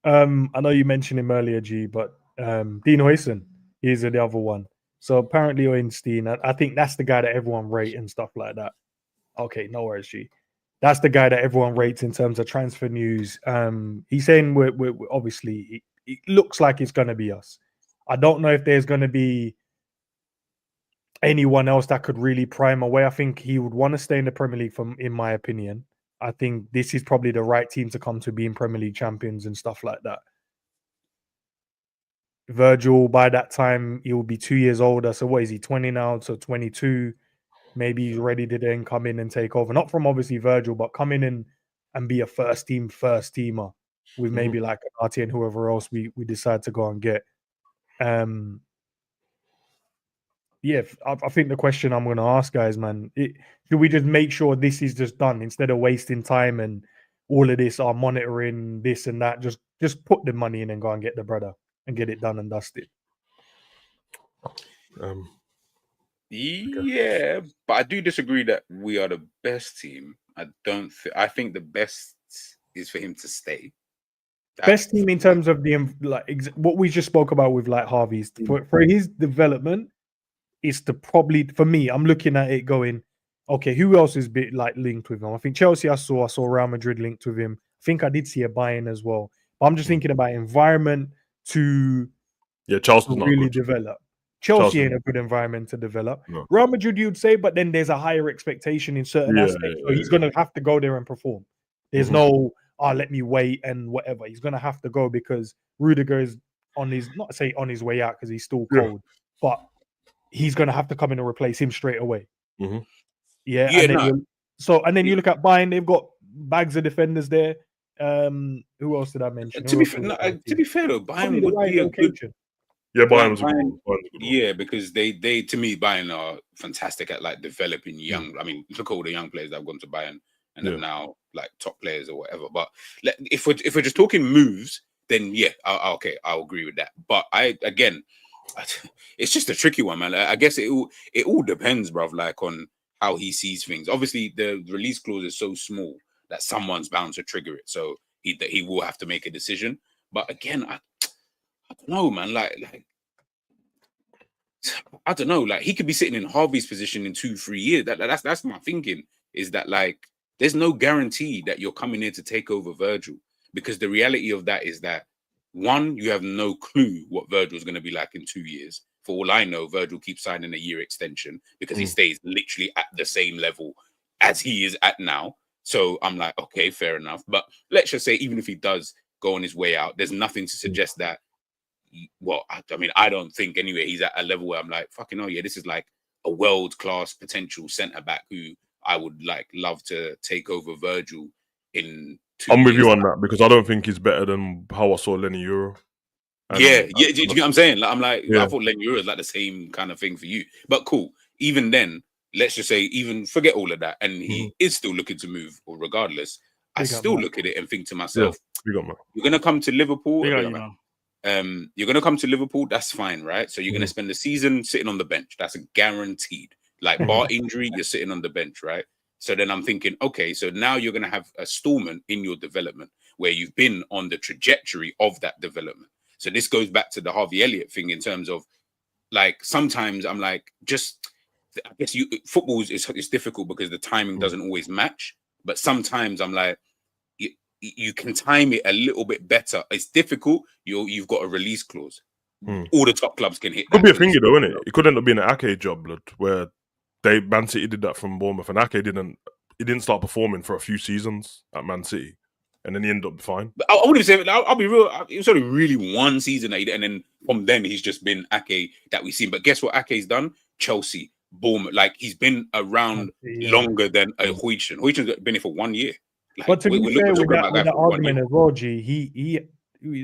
I know you mentioned him earlier, G, but Dean HUIJSEN is the other one. So apparently Einstein, I think that's the guy that everyone rates and stuff like that. Okay, no worries, G. That's the guy that everyone rates in terms of transfer news. He's saying we're obviously, it looks like it's going to be us. I don't know if there's going to be anyone else that could really prime away. I think he would want to stay in the Premier League, in my opinion. I think this is probably the right team to come to being Premier League champions and stuff like that. Virgil, by that time, he will be 2 years older. So what is he, 20 now? So 22. Maybe he's ready to then come in and take over. Not from obviously Virgil, but come in and be a first teamer with maybe like Artie and whoever else we decide to go and get. Yeah, I think the question I'm going to ask, guys, man, should we just make sure this is just done instead of wasting time and all of this, monitoring this and that? Just put the money in and go and get the brother and get it done and dusted.
Yeah, but I do disagree that we are the best team. I think the best is for him to stay.
Best team in terms of the what we just spoke about with like Harvey's for his development is to probably for me. I'm looking at it going, okay, who else is bit like linked with him? I think Chelsea. I saw Real Madrid linked with him. I think I did see a buy-in as well. But I'm just thinking about environment to
Chelsea's not
really
good.
develop. Chelsea ain't a good environment to develop.
No.
Real Madrid, you'd say, but then there's a higher expectation in certain aspects. So he's going to have to go there and perform. There's no, let me wait and whatever. He's going to have to go because Rudiger is on his, not say on his way out because he's still cold, but he's going to have to come in and replace him straight away. Yeah. And then you look at Bayern, they've got bags of defenders there. Who else did I mention?
To be fair though, Bayern would be a good.
Yeah, Bayern,
because they to me Bayern are fantastic at like developing young. I mean, look at all the young players that have gone to Bayern and are now like top players or whatever. But if we're just talking moves, then I'll agree with that. But it's just a tricky one, man. I guess it all depends, bruv, like on how he sees things. Obviously, the release clause is so small that someone's bound to trigger it, so he will have to make a decision. But again, I don't know, man. Like I don't know. Like he could be sitting in Harvey's position in 2-3 years. That's my thinking. Is that like there's no guarantee that you're coming here to take over Virgil, because the reality of that is that one, you have no clue what Virgil is going to be like in 2 years. For all I know, Virgil keeps signing a year extension because he stays literally at the same level as he is at now. So I'm like, okay, fair enough. But let's just say even if he does go on his way out, there's nothing to suggest that. Well, I mean, I don't think anyway he's at a level where I'm like, fucking oh yeah, this is like a world-class potential centre-back who I would like love to take over Virgil in 2 years.
I'm with you on that because I don't think he's better than how I saw Lenny Euro.
Do you get what I'm saying? Like, I'm like, I thought Lenny Euro is like the same kind of thing for you. But cool. Even then, let's just say, even forget all of that, and he is still looking to move, or regardless, I still look at it and think to myself, you're gonna come to Liverpool. You're going to come to Liverpool, that's fine, right? So you're going to spend the season sitting on the bench. That's guaranteed. Like bar injury, you're sitting on the bench, right? So then I'm thinking, okay, so now you're going to have a stallment in your development where you've been on the trajectory of that development. So this goes back to the Harvey Elliott thing in terms of like, sometimes I'm like, I guess football is difficult because the timing doesn't always match. But sometimes I'm like, you can time it a little bit better. It's difficult. You've got a release clause. All the top clubs can hit.
Could be a thingy though, isn't it? It could end up being an Ake job, blood, where Man City did that from Bournemouth, and Ake didn't start performing for a few seasons at Man City, and then he ended up fine.
But I wouldn't say. I'll be real. It was only really one season that he did, and then from then he's just been Ake that we've seen. But guess what? Ake's done? Chelsea, Bournemouth. Like he's been around longer than HUIJSEN. HUIJSEN's been here for 1 year. Like,
but to be fair, with that argument as well, G, he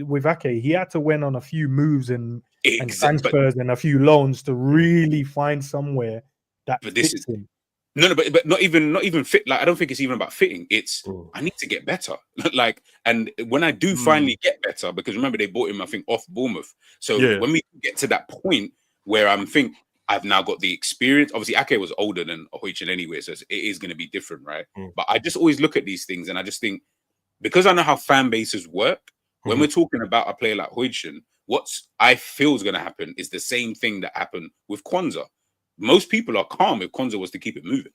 with Ake, he had to win on a few moves and transfers and a few loans to really find somewhere that fits him.
No, but not even fit. Like I don't think it's even about fitting. It's I need to get better. Like, and when I do finally get better, because remember they bought him, I think, off Bournemouth. So when we get to that point where I'm think I've now got the experience. Obviously, Ake was older than HUIJSEN anyway, so it is going to be different, right? But I just always look at these things and I just think, because I know how fan bases work, when we're talking about a player like HUIJSEN, what I feel is going to happen is the same thing that happened with Kwanzaa. Most people are calm if Kwanzaa was to keep it moving.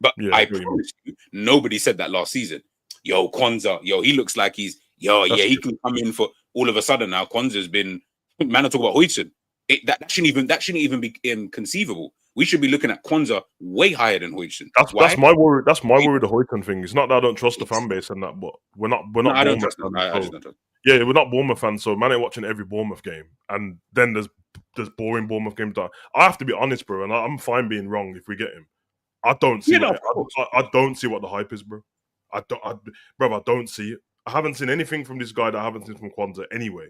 But I promise you, nobody said that last season. Yo, Kwanzaa, he looks like he can come in for all of a sudden now. Kwanzaa's been, man, I talk about HUIJSEN. That shouldn't even be inconceivable. We should be looking at Kwanzaa way higher than HUIJSEN.
That's my worry. That's my worry. The HUIJSEN thing. It's not that I don't trust the fan base and that, but we're not.
I don't trust them. I just don't trust.
Yeah, we're not Bournemouth fans, so man ain't watching every Bournemouth game. And then there's boring Bournemouth games. That I have to be honest, bro, and I'm fine being wrong if we get him. I don't see. I don't see what the hype is, bro. I don't see it. I haven't seen anything from this guy that I haven't seen from Kwanzaa. Anyway,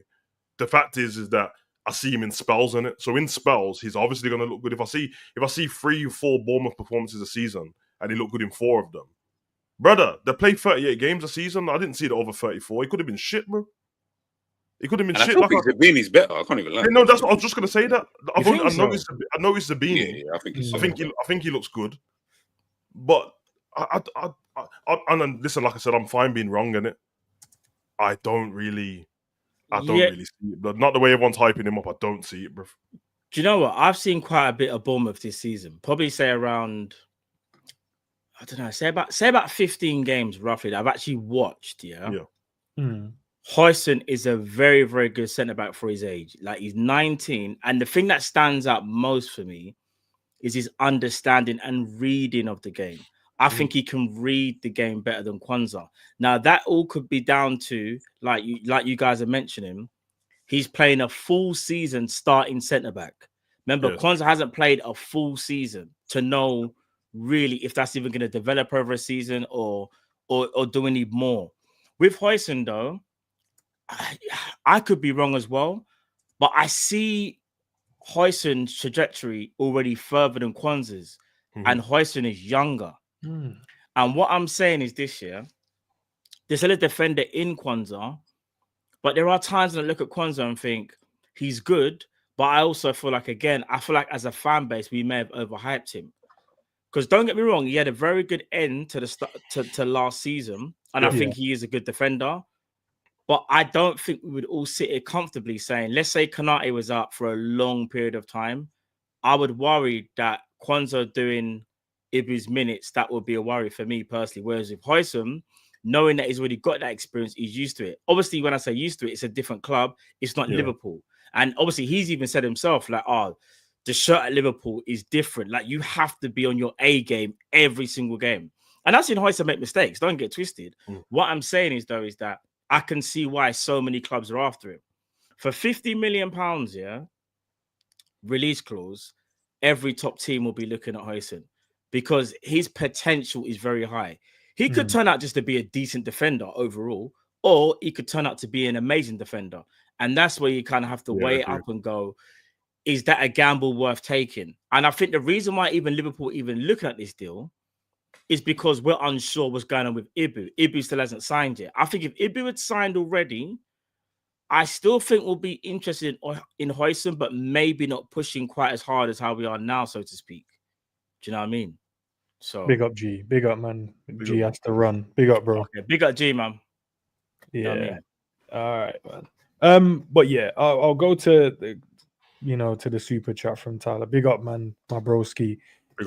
the fact is that I see him in spells in it. So in spells, he's obviously going to look good. If I see 3 or 4 Bournemouth performances a season and he looked good in 4 of them, brother, they play 38 games a season. I didn't see it over 34. He could have been shit, bro. He could have been
And I
shit.
feel
Like
like Zabini's better. I can't even lie.
no, that's what I was just gonna say. That I
think so?
noticed the
Yeah,
beanie.
I think he's.
I think he looks good, but and then, listen, like I said, I'm fine being wrong in it. I don't really see it, but not the way everyone's hyping him up. I don't see it, bro.
Do you know what? I've seen quite a bit of Bournemouth this season. Probably say around, I don't know, say about 15 games roughly that I've actually watched. Yeah. HUIJSEN is a very, very good centre back for his age. Like, he's 19, and the thing that stands out most for me is his understanding and reading of the game. I think he can read the game better than Kwanzaa. Now, that all could be down to, like you guys are mentioning, he's playing a full season starting centre back. Remember, Kwanzaa hasn't played a full season to know really if that's even going to develop over a season or do we need more. With HUIJSEN, though, I could be wrong as well, but I see HUIJSEN's trajectory already further than Kwanzaa's, and HUIJSEN is younger. And what I'm saying is this year, there's a defender in Kwanzaa, but there are times when I look at Kwanzaa and think he's good, but I also feel like, again, as a fan base, we may have overhyped him. Because don't get me wrong, he had a very good end to the start to last season, and I think he is a good defender. But I don't think we would all sit here comfortably saying, let's say Konate was up for a long period of time. I would worry that Kwanzaa doing Ibu's minutes, that would be a worry for me personally. Whereas with HUIJSEN, knowing that he's already got that experience, he's used to it. Obviously, when I say used to it, it's a different club. It's not Liverpool. And obviously, he's even said himself, like, the shirt at Liverpool is different. Like, you have to be on your A game every single game. And I've seen HUIJSEN make mistakes. Don't get twisted. What I'm saying is, though, is that I can see why so many clubs are after him. For £50 million, release clause, every top team will be looking at HUIJSEN because his potential is very high. He could turn out just to be a decent defender overall, or he could turn out to be an amazing defender. And that's where you kind of have to weigh it up and go, is that a gamble worth taking? And I think the reason why even Liverpool even looking at this deal is because we're unsure what's going on with Ibu. Ibu still hasn't signed yet. I think if Ibu had signed already, I still think we'll be interested in HUIJSEN, but maybe not pushing quite as hard as how we are now, so to speak. Do you know what I mean? So
big up G, big up man. G has to run. Big up, bro.
Okay, big up G, man.
Yeah.
You know what I mean?
All right, man. But yeah, I'll go to the super chat from Tyler. Big up, man, my broski.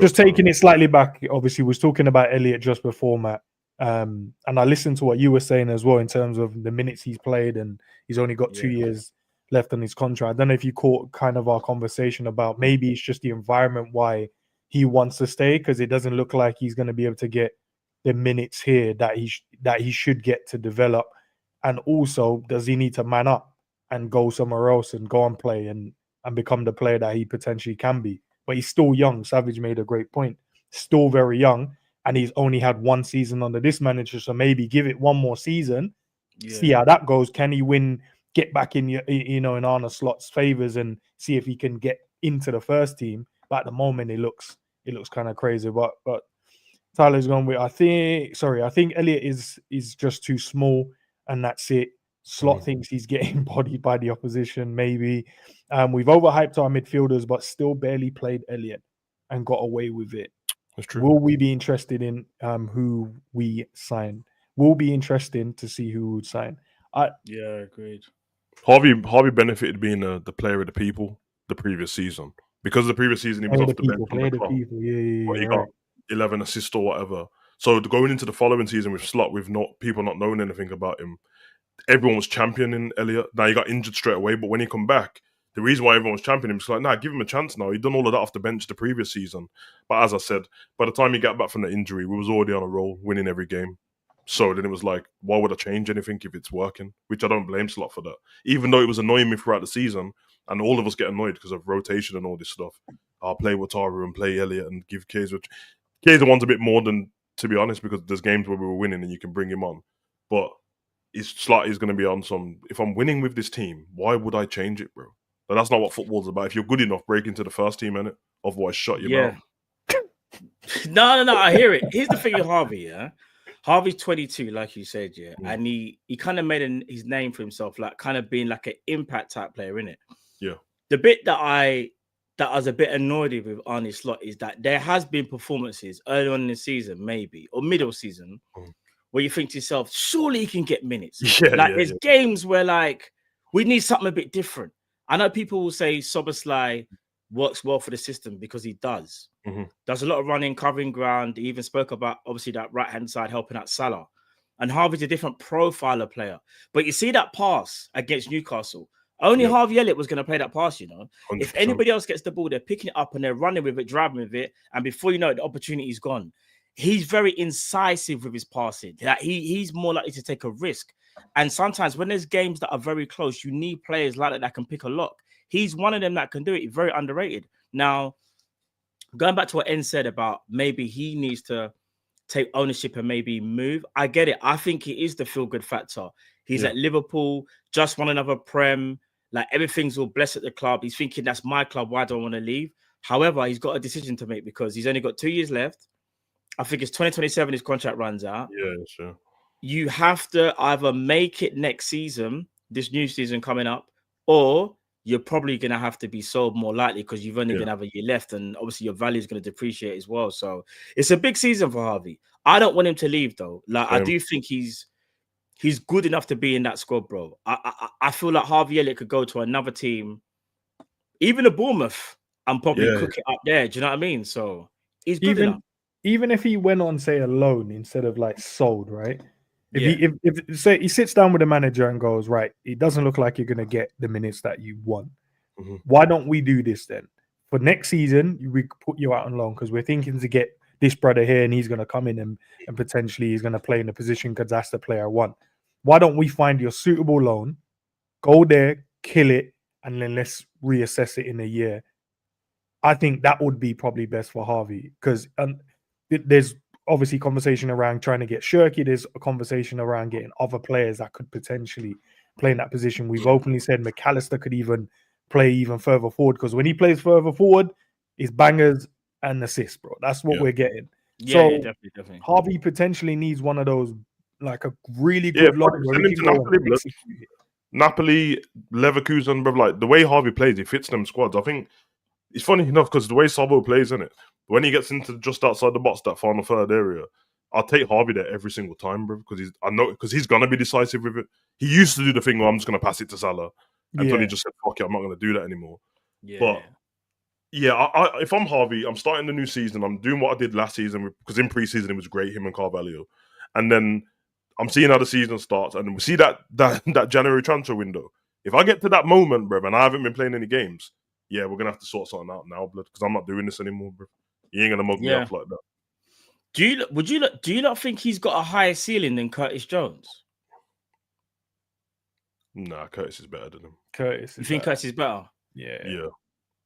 Just taking it slightly back, obviously, was talking about Elliott just before, Matt. And I listened to what you were saying as well in terms of the minutes he's played, and he's only got 2 years left on his contract. I don't know if you caught kind of our conversation about maybe it's just the environment why he wants to stay, because it doesn't look like he's going to be able to get the minutes here that he should get to develop. And also, does he need to man up and go somewhere else and go and play and become the player that he potentially can be? But he's still young. Savage made a great point. Still very young, and he's only had one season under this manager. So maybe give it one more season, see how that goes. Can he win? Get back in in Arne Slot's favors and see if he can get into the first team. But at the moment, it looks kind of crazy. But Tyler's gone with I think Elliott is just too small, and that's it. Slot thinks he's getting bodied by the opposition, maybe. We've overhyped our midfielders, but still barely played Elliott and got away with it.
That's true.
Will we be interested in who we sign? Will be interesting to see who would sign.
Agreed.
Harvey benefited being the player of the people the previous season. Because the previous season he was off the bench on the club. He got 11 assists or whatever. So going into the following season with Slot, with people not knowing anything about him, everyone was championing Elliott. Now he got injured straight away, but when he come back, the reason why everyone was championing him is like, nah, give him a chance now. He'd done all of that off the bench the previous season. But as I said, by the time he got back from the injury, we was already on a roll, winning every game. So then it was like, why would I change anything if it's working? Which I don't blame Slot for that. Even though it was annoying me throughout the season, and all of us get annoyed because of rotation and all this stuff. I'll play Wataru and play Elliott and give Kaiser. Kaiser wants a bit more than, to be honest, because there's games where we were winning and you can bring him on. But Slot is going to be on some, if I'm winning with this team, why would I change it, bro? But that's not what football's about. If you're good enough, break into the first team, innit? Otherwise, shut your mouth.
No, I hear it. Here's the thing with Harvey, Harvey's 22, like you said, yeah, and he kind of made his name for himself, like kind of being like an impact type player, innit?
Yeah.
The bit that I was a bit annoyed with Arne Slot is that there has been performances early on in the season, maybe, or middle season, where you think to yourself, surely he can get minutes. There's games where like we need something a bit different. I know people will say Soboslai works well for the system because he does. Does a lot of running, covering ground. He even spoke about obviously that right-hand side helping out Salah. And Harvey's a different profile of player. But you see that pass against Newcastle. Only Harvey Elliott was going to play that pass, you know. 100%. If anybody else gets the ball, they're picking it up and they're running with it, driving with it. And before you know it, the opportunity's gone. He's very incisive with his passing. He's more likely to take a risk. And sometimes when there's games that are very close, you need players like that can pick a lock. He's one of them that can do it. He's very underrated. Now, going back to what En said about maybe he needs to take ownership and maybe move. I get it. I think it is the feel-good factor. He's at Liverpool, just won another Prem. Like everything's all blessed at the club. He's thinking that's my club. Why do I want to leave? However, he's got a decision to make because he's only got 2 years left. I think it's 2027 his contract runs out.
Yeah, sure.
You have to either make it next season, this new season coming up, or you're probably going to have to be sold more likely because you've only going to have a year left. And obviously your value is going to depreciate as well. So it's a big season for Harvey. I don't want him to leave though. Like I do think he's good enough to be in that squad, bro. I feel like Harvey Elliott could go to another team, even a Bournemouth, and probably cook it up there. Do you know what I mean? So he's good enough.
Even if he went on, say, a loan instead of like sold, right? If say he sits down with the manager and goes, right, it doesn't look like you're going to get the minutes that you want. Why don't we do this then? For next season, we put you out on loan because we're thinking to get this brother here and he's going to come in and potentially he's going to play in the position because that's the player I want. Why don't we find your suitable loan, go there, kill it, and then let's reassess it in a year? I think that would be probably best for Harvey because there's obviously conversation around trying to get Shirky. There's a conversation around getting other players that could potentially play in that position. We've openly said McAllister could even play even further forward because when he plays further forward, it's bangers and assists, bro. That's what we're getting.
Yeah, so definitely.
Harvey potentially needs one of those, like a really good lock where he can go and execute it.
Napoli, Leverkusen, bro, like the way Harvey plays, he fits them squads. I think it's funny enough because the way Sabo plays, isn't it? When he gets into just outside the box, that final third area, I'll take Harvey there every single time, bro, because he's gonna be decisive with it. He used to do the thing where I'm just gonna pass it to Salah, and Tony just said, "Fuck it, I'm not gonna do that anymore." But if I'm Harvey, I'm starting the new season. I'm doing what I did last season because in preseason it was great, him and Carvalho, and then I'm seeing how the season starts, and we see that January transfer window. If I get to that moment, bro, and I haven't been playing any games, we're gonna have to sort something out now, blood, because I'm not doing this anymore, bro. He ain't gonna mug me up like that.
Do you not think he's got a higher ceiling than Curtis Jones?
Nah, Curtis is better than him.
You think Curtis is better?
Yeah.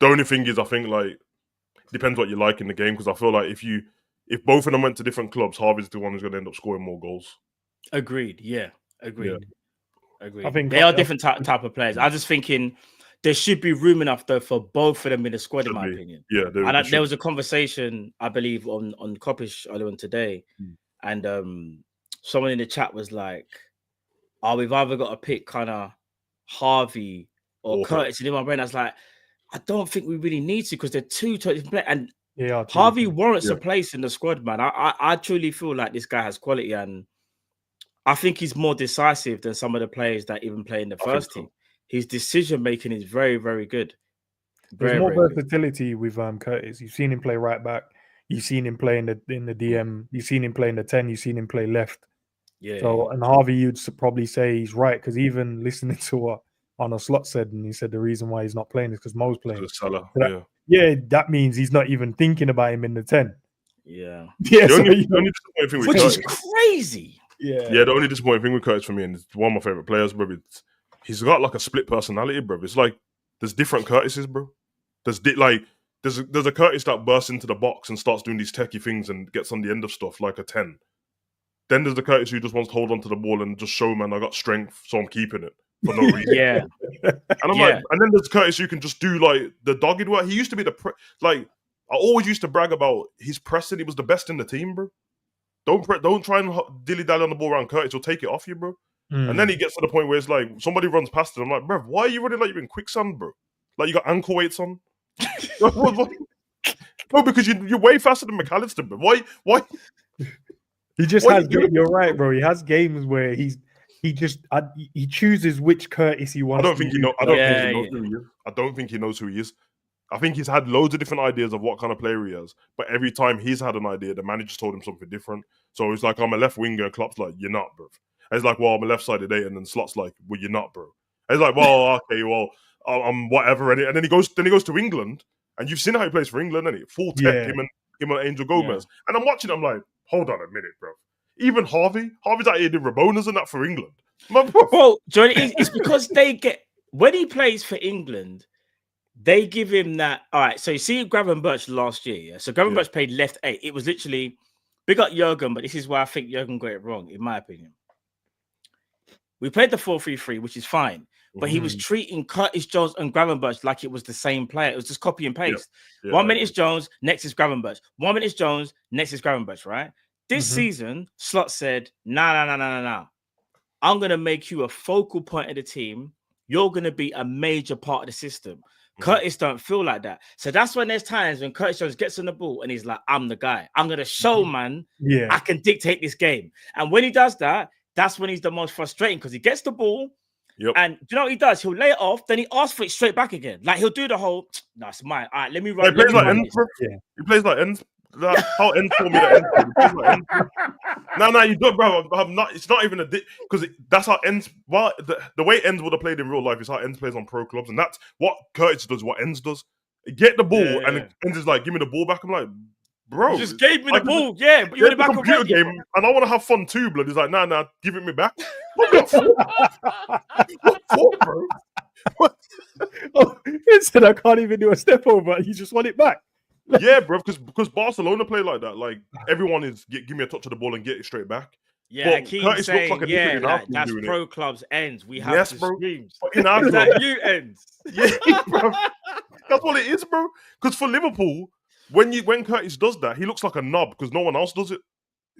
The only thing is, I think like depends what you like in the game because I feel like if both of them went to different clubs, Harvey's the one who's gonna end up scoring more goals.
Agreed. Yeah. Agreed.
I think
they are different type of players. I'm just thinking there should be room enough though for both of them in the squad, in my opinion.
Yeah,
there was a conversation, I believe, on Kopish earlier on today, and someone in the chat was like, we've either got to pick kind of Harvey or Curtis. And in my brain, I was like, I don't think we really need to because they're two totally different players. And Harvey warrants a place in the squad, man. I truly feel like this guy has quality, and I think he's more decisive than some of the players that even play in the first team. His decision making is very, very good.
There's more versatility with Curtis. You've seen him play right back. You've seen him play in the DM. You've seen him play in the 10. You've seen him play left. And Harvey, you'd probably say he's right because even listening to what Arne Slot said, and he said the reason why he's not playing is because Mo's playing. That means he's not even thinking about him in the 10.
Which is crazy.
The only disappointing thing with Curtis for me, and it's one of my favorite players, bro, he's got like a split personality, bro. It's like there's different Curtises, bro. There's a Curtis that bursts into the box and starts doing these techie things and gets on the end of stuff like a 10. Then there's the Curtis who just wants to hold on to the ball and just show, man, I got strength, so I'm keeping it for no reason. And I'm like, and then there's Curtis who can just do like the dogged work. He used to be I always used to brag about his pressing. He was the best in the team, bro. Don't try and dilly-dally on the ball around Curtis. He'll take it off you, bro. And then he gets to the point where it's like, somebody runs past him. I'm like, bro, why are you running like you're in quicksand, bro? Like you got ankle weights on? Bro, because you're way faster than McAllister, bro. Why?
He just has. You're right, bro. He has games where he chooses which Curtis he wants.
I don't think he knows who he is. I don't think he knows who he is. I think he's had loads of different ideas of what kind of player he is, but every time he's had an idea, the manager's told him something different. So it's like, I'm a left winger, and Klopp's like, you're not, bro. And it's like, well, I'm a left-sided 8, and then Slot's like, well, you're not, bro. And it's like, well, okay, well, I'm whatever. And then he goes to England, and you've seen how he plays for England, and full tech, him and Angel Gomez. Yeah. And I'm watching, I'm like, hold on a minute, bro. Even Harvey's out here doing Rabonas and that for England.
Well, Johnny, it's because when he plays for England, they give him that. All right, so you see Gravenberch last year. Yeah? So Gravenberch played left 8. It was literally, big up Jurgen, but this is why I think Jurgen got it wrong, in my opinion. We played the 4-3-3, which is fine, but he was treating Curtis Jones and Gravenberch like it was the same player. It was just copy and paste. Yeah. 1 minute is Jones, next is Gravenberch. 1 minute is Jones, next is Gravenberch, right? This season, Slot said, nah. I'm going to make you a focal point of the team. You're going to be a major part of the system. Curtis don't feel like that. So that's when there's times when Curtis Jones gets on the ball and he's like, I'm the guy. I'm going to show, man, I can dictate this game. And when he does that, that's when he's the most frustrating because he gets the ball and you know what he does? He'll lay it off, then he asks for it straight back again. Like he'll do the whole, no, it's mine. All right, let me run.
He plays like ends. He plays like ends. How ends for me that ends. No, you don't, bro. I'm not. It's not even a because that's how ends. Well, the way ends would have played in real life is how ends plays on pro clubs, and that's what Curtis does. What ends does. Get the ball, and ends is like, give me the ball back. I'm like, bro,
you just gave me the ball, but you want it back
computer
already,
game, and I want to have fun too. Blood. He's like, nah, give it me back. What for, bro?
What? Oh, he said I can't even do a step over. You just want it back.
Yeah, bro, because Barcelona play like that. Like everyone is give me a touch of the ball and get it straight back.
Yeah, Curtis saying, looks like like, that's pro clubs ends. We have streams.
That
you ends.
Yeah, bro. That's what it is, bro. Because for Liverpool, when Curtis does that, he looks like a knob because no one else does it.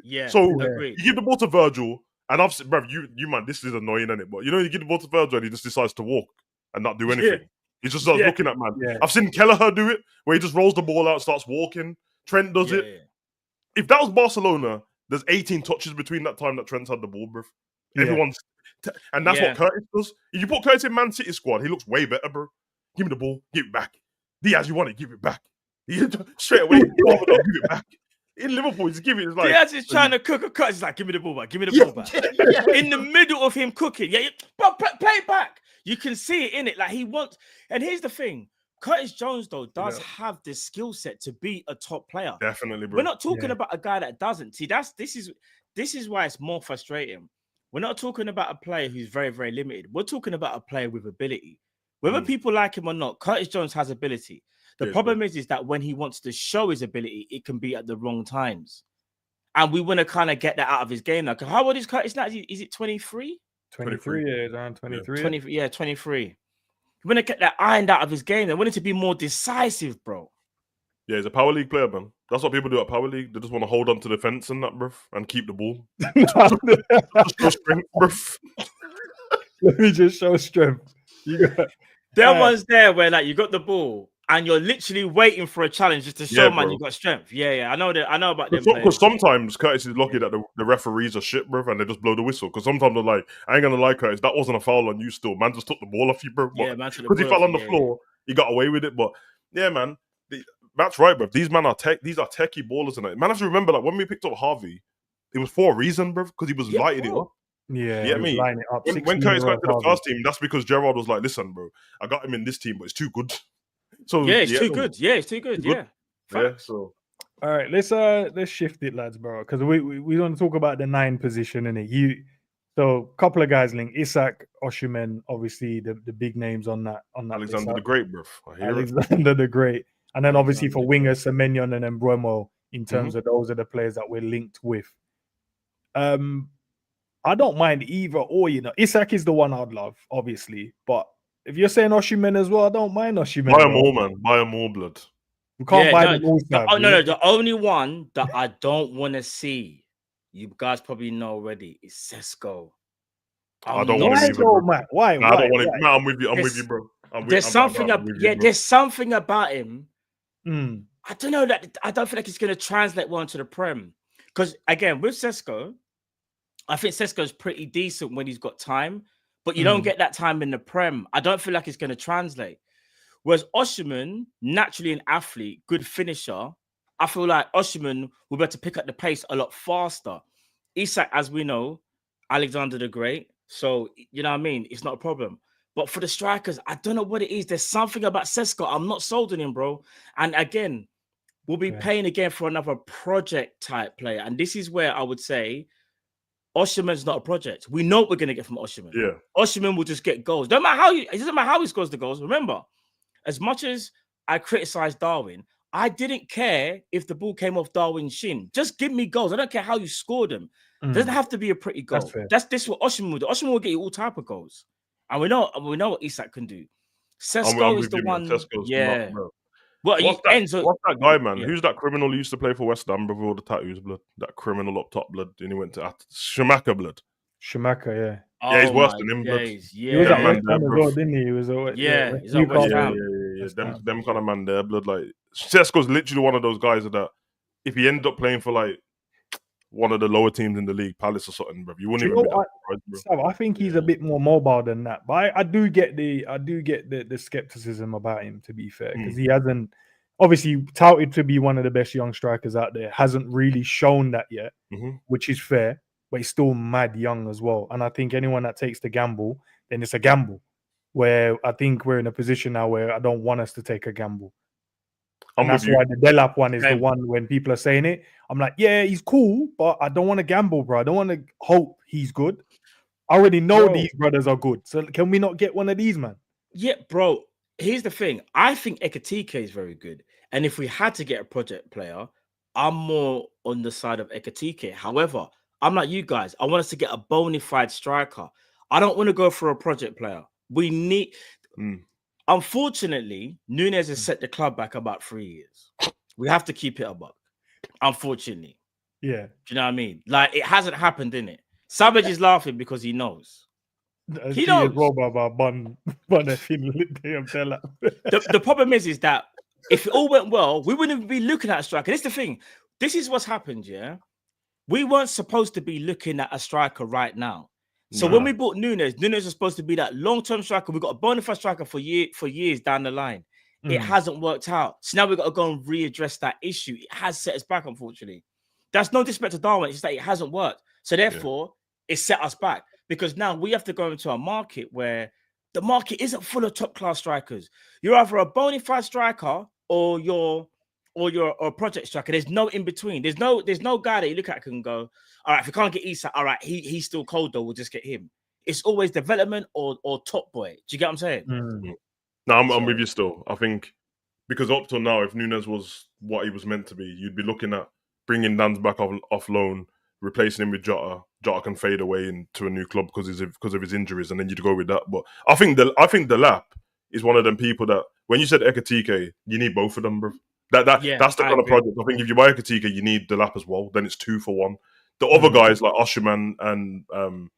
Yeah.
So you give the ball to Virgil, and I've said, bro, you man, this is annoying, isn't it? But you give the ball to Virgil and he just decides to walk and not do anything. Yeah. He just starts looking at man. Yeah. I've seen Kelleher do it, where he just rolls the ball out, starts walking. Trent does it. Yeah. If that was Barcelona, there's 18 touches between that time that Trent's had the ball, bro. Everyone's... and that's what Curtis does. If you put Curtis in Man City squad, he looks way better, bro. Give me the ball, give it back. DIAZ, you want it, give it back. Straight away, give it back. In Liverpool, he's giving it. Like,
DIAZ is trying to cook a cut. He's like, give me the ball back, give me the ball back. In the middle of him cooking. But play it back. You can see it in it. Like he wants, and here's the thing: Curtis Jones though does have the skill set to be a top player.
Definitely, bro.
We're not talking about a guy that doesn't. See, this is why it's more frustrating. We're not talking about a player who's very, very limited. We're talking about a player with ability. Whether people like him or not, Curtis Jones has ability. The problem is that when he wants to show his ability, it can be at the wrong times. And we want to kind of get that out of his game. Like, how old is Curtis now? Is it 23?
23 years, around 23.
23. You want to get that ironed out of his game. They want him to be more decisive, bro.
Yeah, he's a power league player, man. That's what people do at power league. They just want to hold on to the fence and that, bruv, and keep the ball. Just show strength, bruv.
Let me just show strength.
There are ones there where like you got the ball and you're literally waiting for a challenge just to show man you got strength. Yeah. I know about them.
Because sometimes Curtis is lucky that the referees are shit, bruv, and they just blow the whistle. Because sometimes they're like, I ain't gonna lie, Curtis, that wasn't a foul on you still. Man just took the ball off you, bruv.
Yeah, man.
Because he fell on the floor, he got away with it. But yeah, man. That's right, bruv. These men are these are techie ballers, and man, I have to remember, like when we picked up Harvey, it was for a reason, bruv, because he was lighting it up.
Yeah,
you know what I mean? When Curtis got to the first team, that's because Gerrard was like, "Listen, bro, I got him in this team, but it's too good." So
it's too good. Yeah, it's too good. Yeah.
So
all right, let's shift it, lads, bro, because we want to talk about the 9 position, innit? So a couple of guys linked: Isak, Osimhen, obviously the big names on that.
Alexander the Great, bro.
Alexander the Great, and then obviously for wingers, Semenyo and then Mbeumo. In terms of those are the players that we're linked with. I don't mind either or, Isak is the one I'd love, obviously. But if you're saying Osimhen as well, I don't mind Osimhen.
Buy them all, man. Buy them all, blood.
We can't buy them all.
No. The only one that I don't want to see you guys probably know already, is Sesko.
I don't want him either, bro.
Why?
Nah, I don't want him. Nah, I'm with you. I'm with you, bro.
There's something about him. I don't know that I don't feel like it's going to translate well into the Prem. Because again, with Sesko, I think Sesko's pretty decent when he's got time, but you don't get that time in the Prem. I don't feel like it's going to translate. Whereas Osimhen, naturally an athlete, good finisher, I feel like Osimhen will be able to pick up the pace a lot faster. Isak, as we know, Alexander the Great. So, you know what I mean? It's not a problem. But for the strikers, I don't know what it is. There's something about Sesko. I'm not sold on him, bro. And again, we'll be paying again for another project type player. And this is where I would say Osimhen's not a project. We know what we're going to get from Osimhen.
Yeah.
Osimhen will just get goals. It doesn't matter how he scores the goals. Remember, as much as I criticized Darwin, I didn't care if the ball came off Darwin's shin. Just give me goals. I don't care how you score them. It doesn't have to be a pretty goal. That's what Osimhen will do. Osimhen will get you all type of goals. And we know what Isak can do. Sesko is the one.
Not, bro.
What's
that guy, man? Who's that criminal who used to play for West Ham with all the tattoos, blood? That criminal up top, blood. And he went to Schumacher, blood.
Schumacher, yeah.
Yeah, he's worse than him, blood.
He was at West Ham as well, didn't he? He was
he's at West Ham.
Them kind of man there, blood. Like Sesko's literally one of those guys that if he ended up playing for like one of the lower teams in the league, Palace or something, bro, you wouldn't even be surprised, bro.
So I think he's a bit more mobile than that, but I do get the skepticism about him, to be fair, because he hasn't obviously touted to be one of the best young strikers out there, hasn't really shown that yet, which is fair, but he's still mad young as well. And I think anyone that takes the gamble, then it's a gamble. Where I think we're in a position now where I don't want us to take a gamble. And that's why the Delap one is the one when people are saying it. I'm like, yeah, he's cool, but I don't want to gamble, bro. I don't want to hope he's good. I already know these brothers are good. So can we not get one of these, man?
Yeah, bro. Here's the thing. I think Ekatike is very good. And if we had to get a project player, I'm more on the side of Ekatike. However, I'm like you guys. I want us to get a bona fide striker. I don't want to go for a project player. We need... Unfortunately, Nunez has set the club back about 3 years. We have to keep it a buck. Unfortunately.
Yeah.
Do you know what I mean? Like, it hasn't happened, innit? Savage is laughing because he knows. He knows.
The
problem is that if it all went well, we wouldn't be looking at a striker. This is the thing. This is what's happened, yeah? We weren't supposed to be looking at a striker right now. So when we bought Nunez was supposed to be that long-term striker. We got a bona fide striker for years down the line. It hasn't worked out. So now we've got to go and readdress that issue. It has set us back, unfortunately. That's no disrespect to Darwin. It's just that it hasn't worked. So therefore, it set us back. Because now we have to go into a market where the market isn't full of top-class strikers. You're either a bona fide striker or you're a project striker. There's no in between. There's no guy that you look at can go, all right, if we can't get Isak, all right, he's still cold though. We'll just get him. It's always development or top boy. Do you get what I'm saying?
No, I'm with you still. I think because up till now, if Nunez was what he was meant to be, you'd be looking at bringing Dan's back off loan, replacing him with Jota. Jota can fade away into a new club because of his injuries, and then you'd go with that. But I think the Lap is one of them people that when you said Ekatike, you need both of them, bro. That's the kind of project. I think if you buy Ekatike, you need the Lap as well. Then it's 2 for 1. The other guys like Osimhen and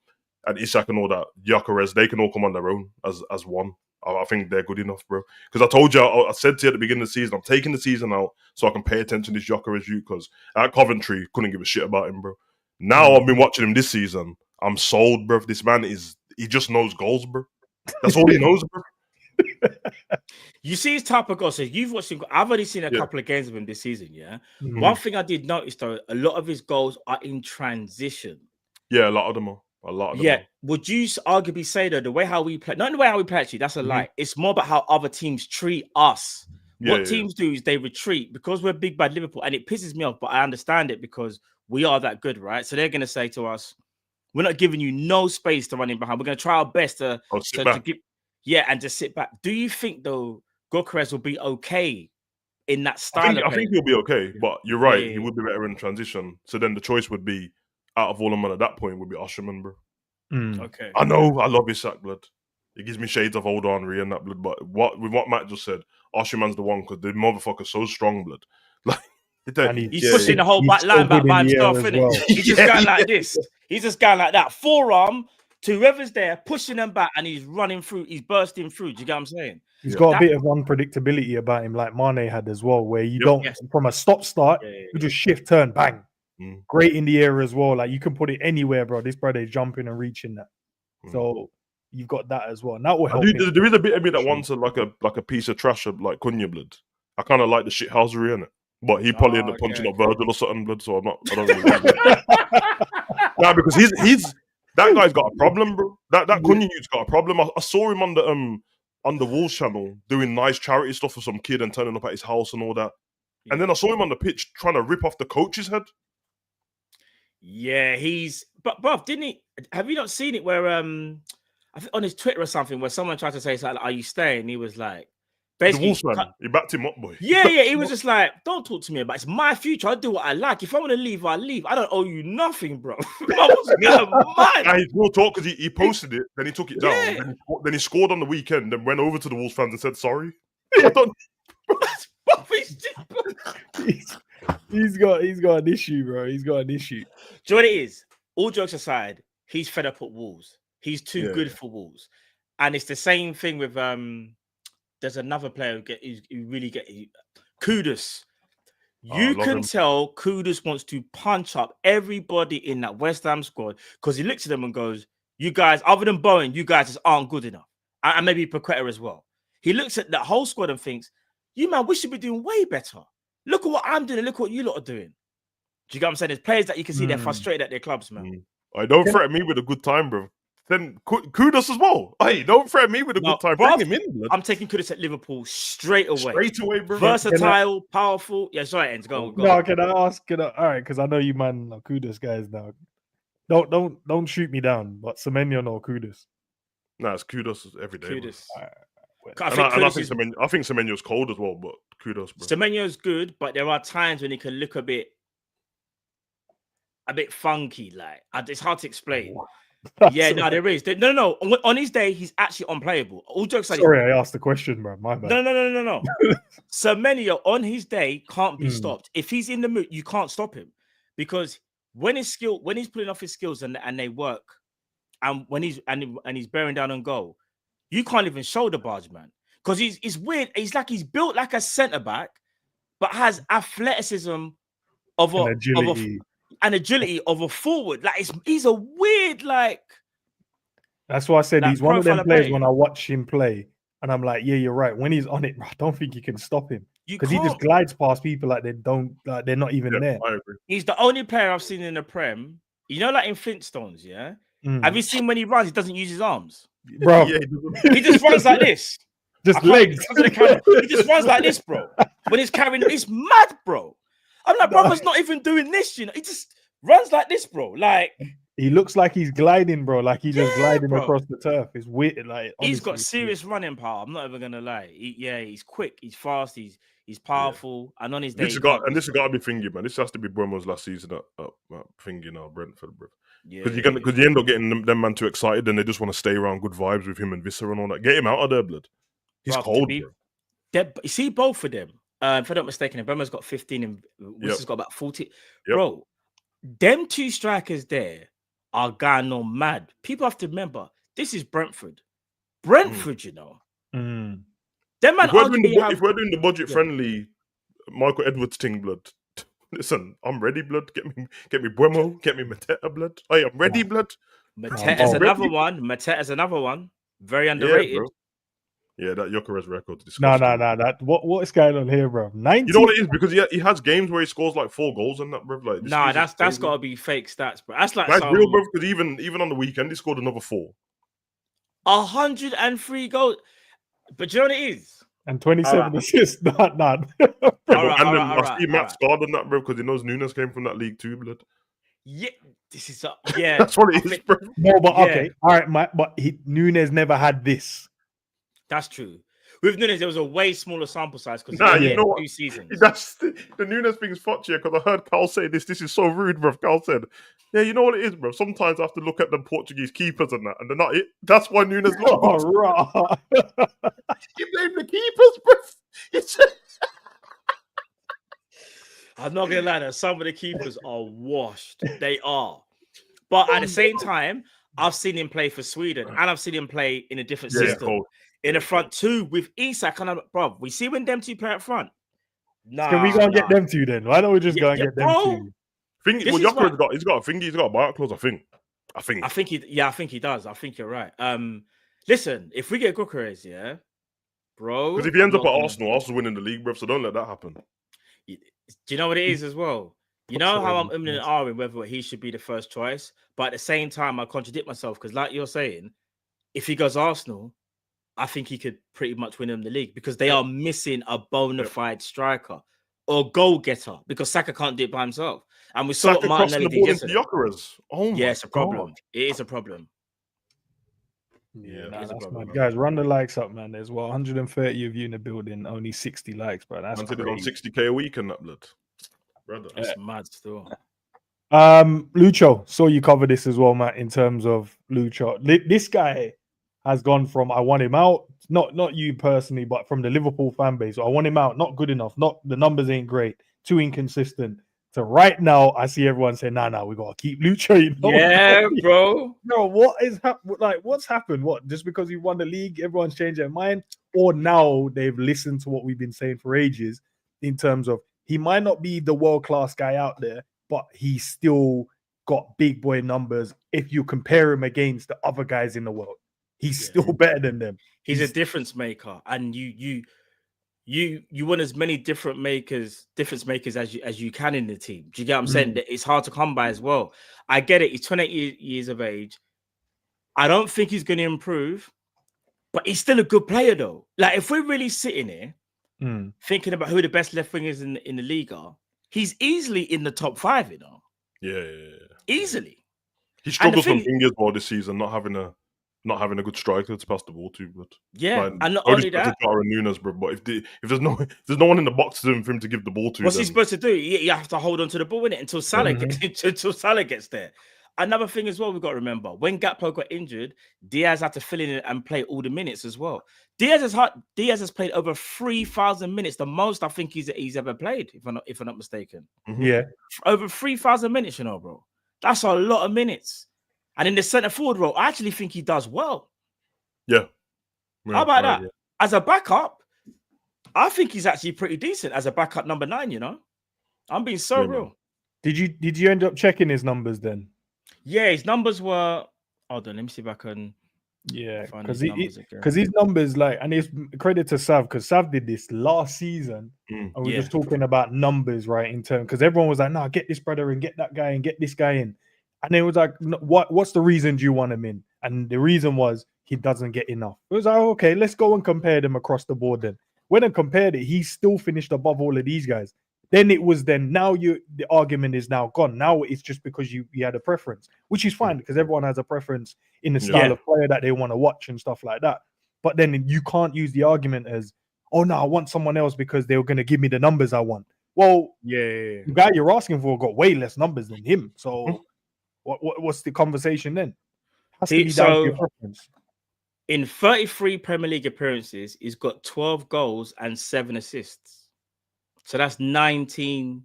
Isak and all that, Gyökeres, they can all come on their own as one. I think they're good enough, bro. Because I told you, I said to you at the beginning of the season, I'm taking the season out so I can pay attention to this Gyökeres youth, because at Coventry, couldn't give a shit about him, bro. Now I've been watching him this season. I'm sold, bro. This man he just knows goals, bro. That's all he knows, bro.
You see his type of goals. So you've watched him. I've already seen a couple of games of him this season. Yeah. One thing I did notice though, a lot of his goals are in transition.
Yeah, a lot of them are.
Would you arguably say though the way how we play, not the way how we play actually, that's a lie. It's more about how other teams treat us. What teams do is they retreat because we're big bad Liverpool, and it pisses me off. But I understand it because we are that good, right? So they're going to say to us, "We're not giving you no space to run in behind. We're going to try our best to give." Yeah, and just sit back. Do you think though Gyökeres will be okay in that style?
I think he'll be okay, but you're right. He would be better in transition. So then the choice would be, out of all of them at that point, would be Osimhen, bro.
Okay.
I know. I love Isak, blood. It gives me shades of old Henry and that, blood. But what Matt just said, Osimhen's the one because the motherfucker's so strong, blood. Like
And
he's pushing the whole back line back by himself, isn't it?
Well.
He's just going like this. He's just going like that. Forearm to whoever's there, pushing them back, and he's running through. He's bursting through. Do you get what I'm saying?
He's got a bit of unpredictability about him, like Mane had as well, where you don't, from a start, you just shift, turn, bang. Great in the air as well. Like you can put it anywhere, bro. This brother is jumping and reaching that. So you've got that as well. And that will help.
There is a bit of me that wants like a piece of trash of like Cunha blood. I kind of like the shithousery in it. But he probably ended up punching up Virgil or something, blood. So I don't really like it. Nah, because he's that guy's got a problem, bro. That Cunha dude's got a problem. I saw him on the Wolves channel doing nice charity stuff for some kid and turning up at his house and all that. And then I saw him on the pitch trying to rip off the coach's head.
Yeah, but bruv, didn't he? Have you not seen it where I think on his Twitter or something where someone tried to say something like, "Are you staying?" He was like, basically,
the Wolves man, he backed him up, boy.
Yeah, he was just like, "Don't talk to me about it. It's my future. I do what I like. If I want to leave, I leave. I don't owe you nothing, bro."
He's real talk because he posted it, then he took it down, then he scored on the weekend, then went over to the Wolves fans and said sorry. I don't.
He's got an issue, bro. He's got an issue.
Do you know what it is? All jokes aside, he's fed up at Wolves. He's too good for Wolves, and it's the same thing with there's another player who really get Kudus. You can tell Kudus wants to punch up everybody in that West Ham squad because he looks at them and goes, "You guys, other than Bowen, you guys just aren't good enough." And maybe Paqueta as well. He looks at that whole squad and thinks, "You man, we should be doing way better. Look at what I'm doing. Look at what you lot are doing." Do you get what I'm saying? There's players that you can see they're frustrated at their clubs, man.
I don't threaten me with a good time, bro. Then Kudus as well. Hey, don't threaten me with a good time. Bring him in, blood.
I'm taking Kudus at Liverpool straight away.
Straight away, bro.
Versatile, powerful. Yeah, sorry, Ends. Go.
No, can I ask? All right, because I know you man are Kudus guys now. Don't shoot me down. But Semenyo or Kudus?
Nah, it's Kudus every day.
Kudus.
I think Semenyo's cold as well, but Kudus, bro.
Semenyo's good, but there are times when he can look a bit funky. Like it's hard to explain. There is. No. On his day, he's actually unplayable. All jokes aside.
Sorry, I asked the question, bro. My bad.
No. Semenyo on his day can't be stopped. If he's in the mood, you can't stop him because when he's pulling off his skills and they work, and when he's bearing down on goal, you can't even shoulder barge, man. Because he's weird. He's built like a centre back, but has athleticism of agility of a forward. Like he's a weird, like.
That's why I said he's one of them players when I watch him play, and I'm like, yeah, you're right. When he's on it, I don't think you can stop him because he just glides past people like they're not even there.
I agree.
He's the only player I've seen in the Prem. You know, like in Flintstones, yeah. Have you seen when he runs? He doesn't use his arms,
bro.
He just runs like this.
Just legs.
He just runs like this, bro. When he's carrying, it's mad, bro. I'm like, brother's not even doing this, you know. He just runs like this, bro. Like
he looks like he's gliding, bro. Like he's just gliding across the turf. It's weird. Like honestly,
he's got serious running power. I'm not even gonna lie. He's quick. He's fast. He's powerful. And on his day,
this has got to be thingy, man. This has to be Bremer's last season at thingy now, Brentford, bro. Because you end up getting them man too excited, and they just want to stay around good vibes with him and Visser and all that. Get him out of there, blood. He's cold, bro.
You see both of them. If I'm not mistaken, Bremer's got 15 and Visser's got about 40. Bro, them two strikers there are going on mad. People have to remember, this is Brentford. You know. Them man
if we're doing the budget-friendly Michael Edwards thing, blood, listen, I'm ready, blood. Get me Buemo, get me Mateta, blood. Hey, I'm ready, blood.
Mateta's another one. Very underrated.
Yeah, that Gyökeres record.
No. What is going on here, bro? 90.
You know what it is? Because he has games where he scores like 4 goals and that, bro. Like,
that's got to be fake stats, bro. That's
real, bro. Because even on the weekend, he scored another 4.
103 goals. But you know what it is?
And 27 assists. Not.
I see Matt scarred on that, bro, because he knows Nunes came from that league too, blood.
Yeah, this is
that's what it is, bro.
No, but okay, all right, but Nunes never had this.
That's true. With Nunes, there was a way smaller sample size because
you know what?
2 seasons.
That's the Nunes thing's fucked here because I heard Carl say this. This is so rude, bro. Carl said, "Yeah, you know what it is, bro. Sometimes I have to look at the Portuguese keepers and that, and they're not it. That's why Nunes lost."
You blame the keepers, bro.
I'm not gonna lie, some of the keepers are washed. They are. But at the same time, I've seen him play for Sweden and I've seen him play in a different system. In the front two with Isak and bro, we see when them two play up front.
Can we go and get them two then? Why don't we just go and get them two?
He's got a buyout clause, I think.
I think he does. I think you're right. Listen, if we get Gyökeres, yeah, bro.
Because if he ends up at Arsenal's winning the league, bro, so don't let that happen.
Do you know what it is as well? You know how I'm and ahhing whether he should be the first choice, but at the same time, I contradict myself because, like you're saying, if he goes Arsenal, I think he could pretty much win him the league because they are missing a bona fide striker or goal getter because Saka can't do it by himself. And we saw what Martinelli did yesterday.
Oh my
it's a problem. It is a problem.
Yeah, that's mad. Guys, run the likes up, man. There's 130 of you in the building, only 60 likes, bro. That's crazy.
On 60k a week and that blood. Brother.
That's mad still.
Lucho, saw you cover this as well, Matt, in terms of Lucho. This guy has gone from I want him out, not you personally, but from the Liverpool fan base. So I want him out, not good enough, not the numbers ain't great, too inconsistent. So right now, I see everyone saying, "Nah, we gotta keep Lucho." You know?
Yeah, bro.
No, what is what's happened? What, just because he won the league, everyone's changed their mind, or now they've listened to what we've been saying for ages in terms of he might not be the world-class guy out there, but he's still got big boy numbers. If you compare him against the other guys in the world, he's still better than them.
He's a difference maker, and you want as many difference makers as you can in the team. Do you get what I'm saying? That it's hard to come by as well. I get it. He's 28 years of age. I don't think he's going to improve, but he's still a good player though. Like if we're really sitting here thinking about who the best left wingers in the league are, he's easily in the top 5. You know?
Yeah.
Easily.
He struggles from fingers ball this season, not having a good striker to pass the ball to, but
and not only that,
Nunes, bro. But if there's no one in the box for him to give the ball to,
what's he supposed to do? You have to hold on to the ball in it until Salah gets there. Another thing as well, we've got to remember when Gakpo got injured, Diaz had to fill in and play all the minutes as well. Diaz has played over 3,000 minutes, the most I think he's ever played, if I'm not mistaken.
Yeah,
over 3,000 minutes, you know, bro. That's a lot of minutes. And in the centre forward role, I actually think he does well.
Yeah.
How about that? Yeah. As a backup, I think he's actually pretty decent as a backup number 9, you know? I'm being so real.
Man.
Did you end up checking his numbers then?
Yeah, his numbers were... Hold on, let me see if I can...
Yeah, because his numbers, and it's credit to Sav, because Sav did this last season, and we're just talking about numbers, right? In terms, because everyone was like, "No, get this brother and get that guy and get this guy in," and it was like, "What's the reason do you want him in?" And the reason was he doesn't get enough. It was like, okay, let's go and compare them across the board. Then when I compared it, he still finished above all of these guys. Then now the argument is now gone. Now it's just because you had a preference, which is fine because everyone has a preference in the style of player that they want to watch and stuff like that. But then you can't use the argument as, oh no, I want someone else because they were going to give me the numbers I want. Well, the guy you're asking for got way less numbers than him. So what's the conversation then? Has to be down to your preference.
In 33 Premier League appearances, he's got 12 goals and 7 assists. So that's 19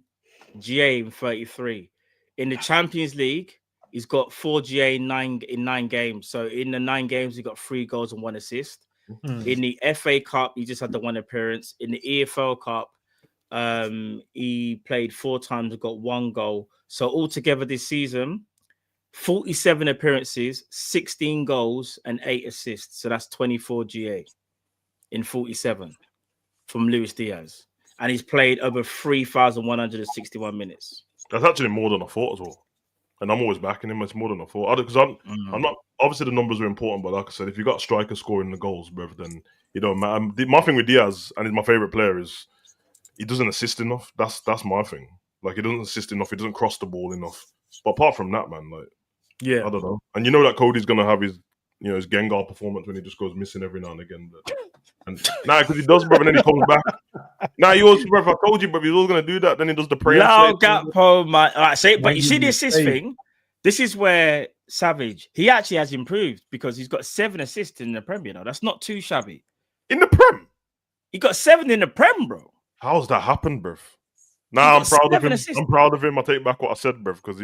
GA in 33. In the Champions League, he's got 4 GA in 9 games. So in the 9 games, he got 3 goals and 1 assist. In the FA Cup, he just had the 1 appearance. In the EFL Cup, he played 4 times and got 1 goal. So altogether this season, 47 appearances, 16 goals and 8 assists. So that's 24 GA in 47 from Luis Diaz. And he's played over 3,161 minutes.
That's actually more than I thought as well. And I'm always backing him. It's more than I thought. Because I'm not... Obviously, the numbers are important, but like I said, if you got a striker scoring the goals, bro, then it don't matter. My thing with Diaz, and he's my favourite player, is he doesn't assist enough. That's my thing. Like, he doesn't assist enough. He doesn't cross the ball enough. But apart from that, man, I don't know. And you know that Cody's going to have his Gengar performance when he just goes missing every now and again. Because he does, bro, and then he comes back. He always, bro, I told you, bro, he's always going to do that. Then he does the prayer.
No, Gakpo, man. All right, but you see the assist thing? This is where Savage, he actually has improved because he's got 7 assists in the Premier now. That's not too shabby.
In the Prem?
He got 7 in the Prem, bro.
How's that happened, bro? Nah, I'm proud of him. I'm proud of him. I take back what I said, bruv, because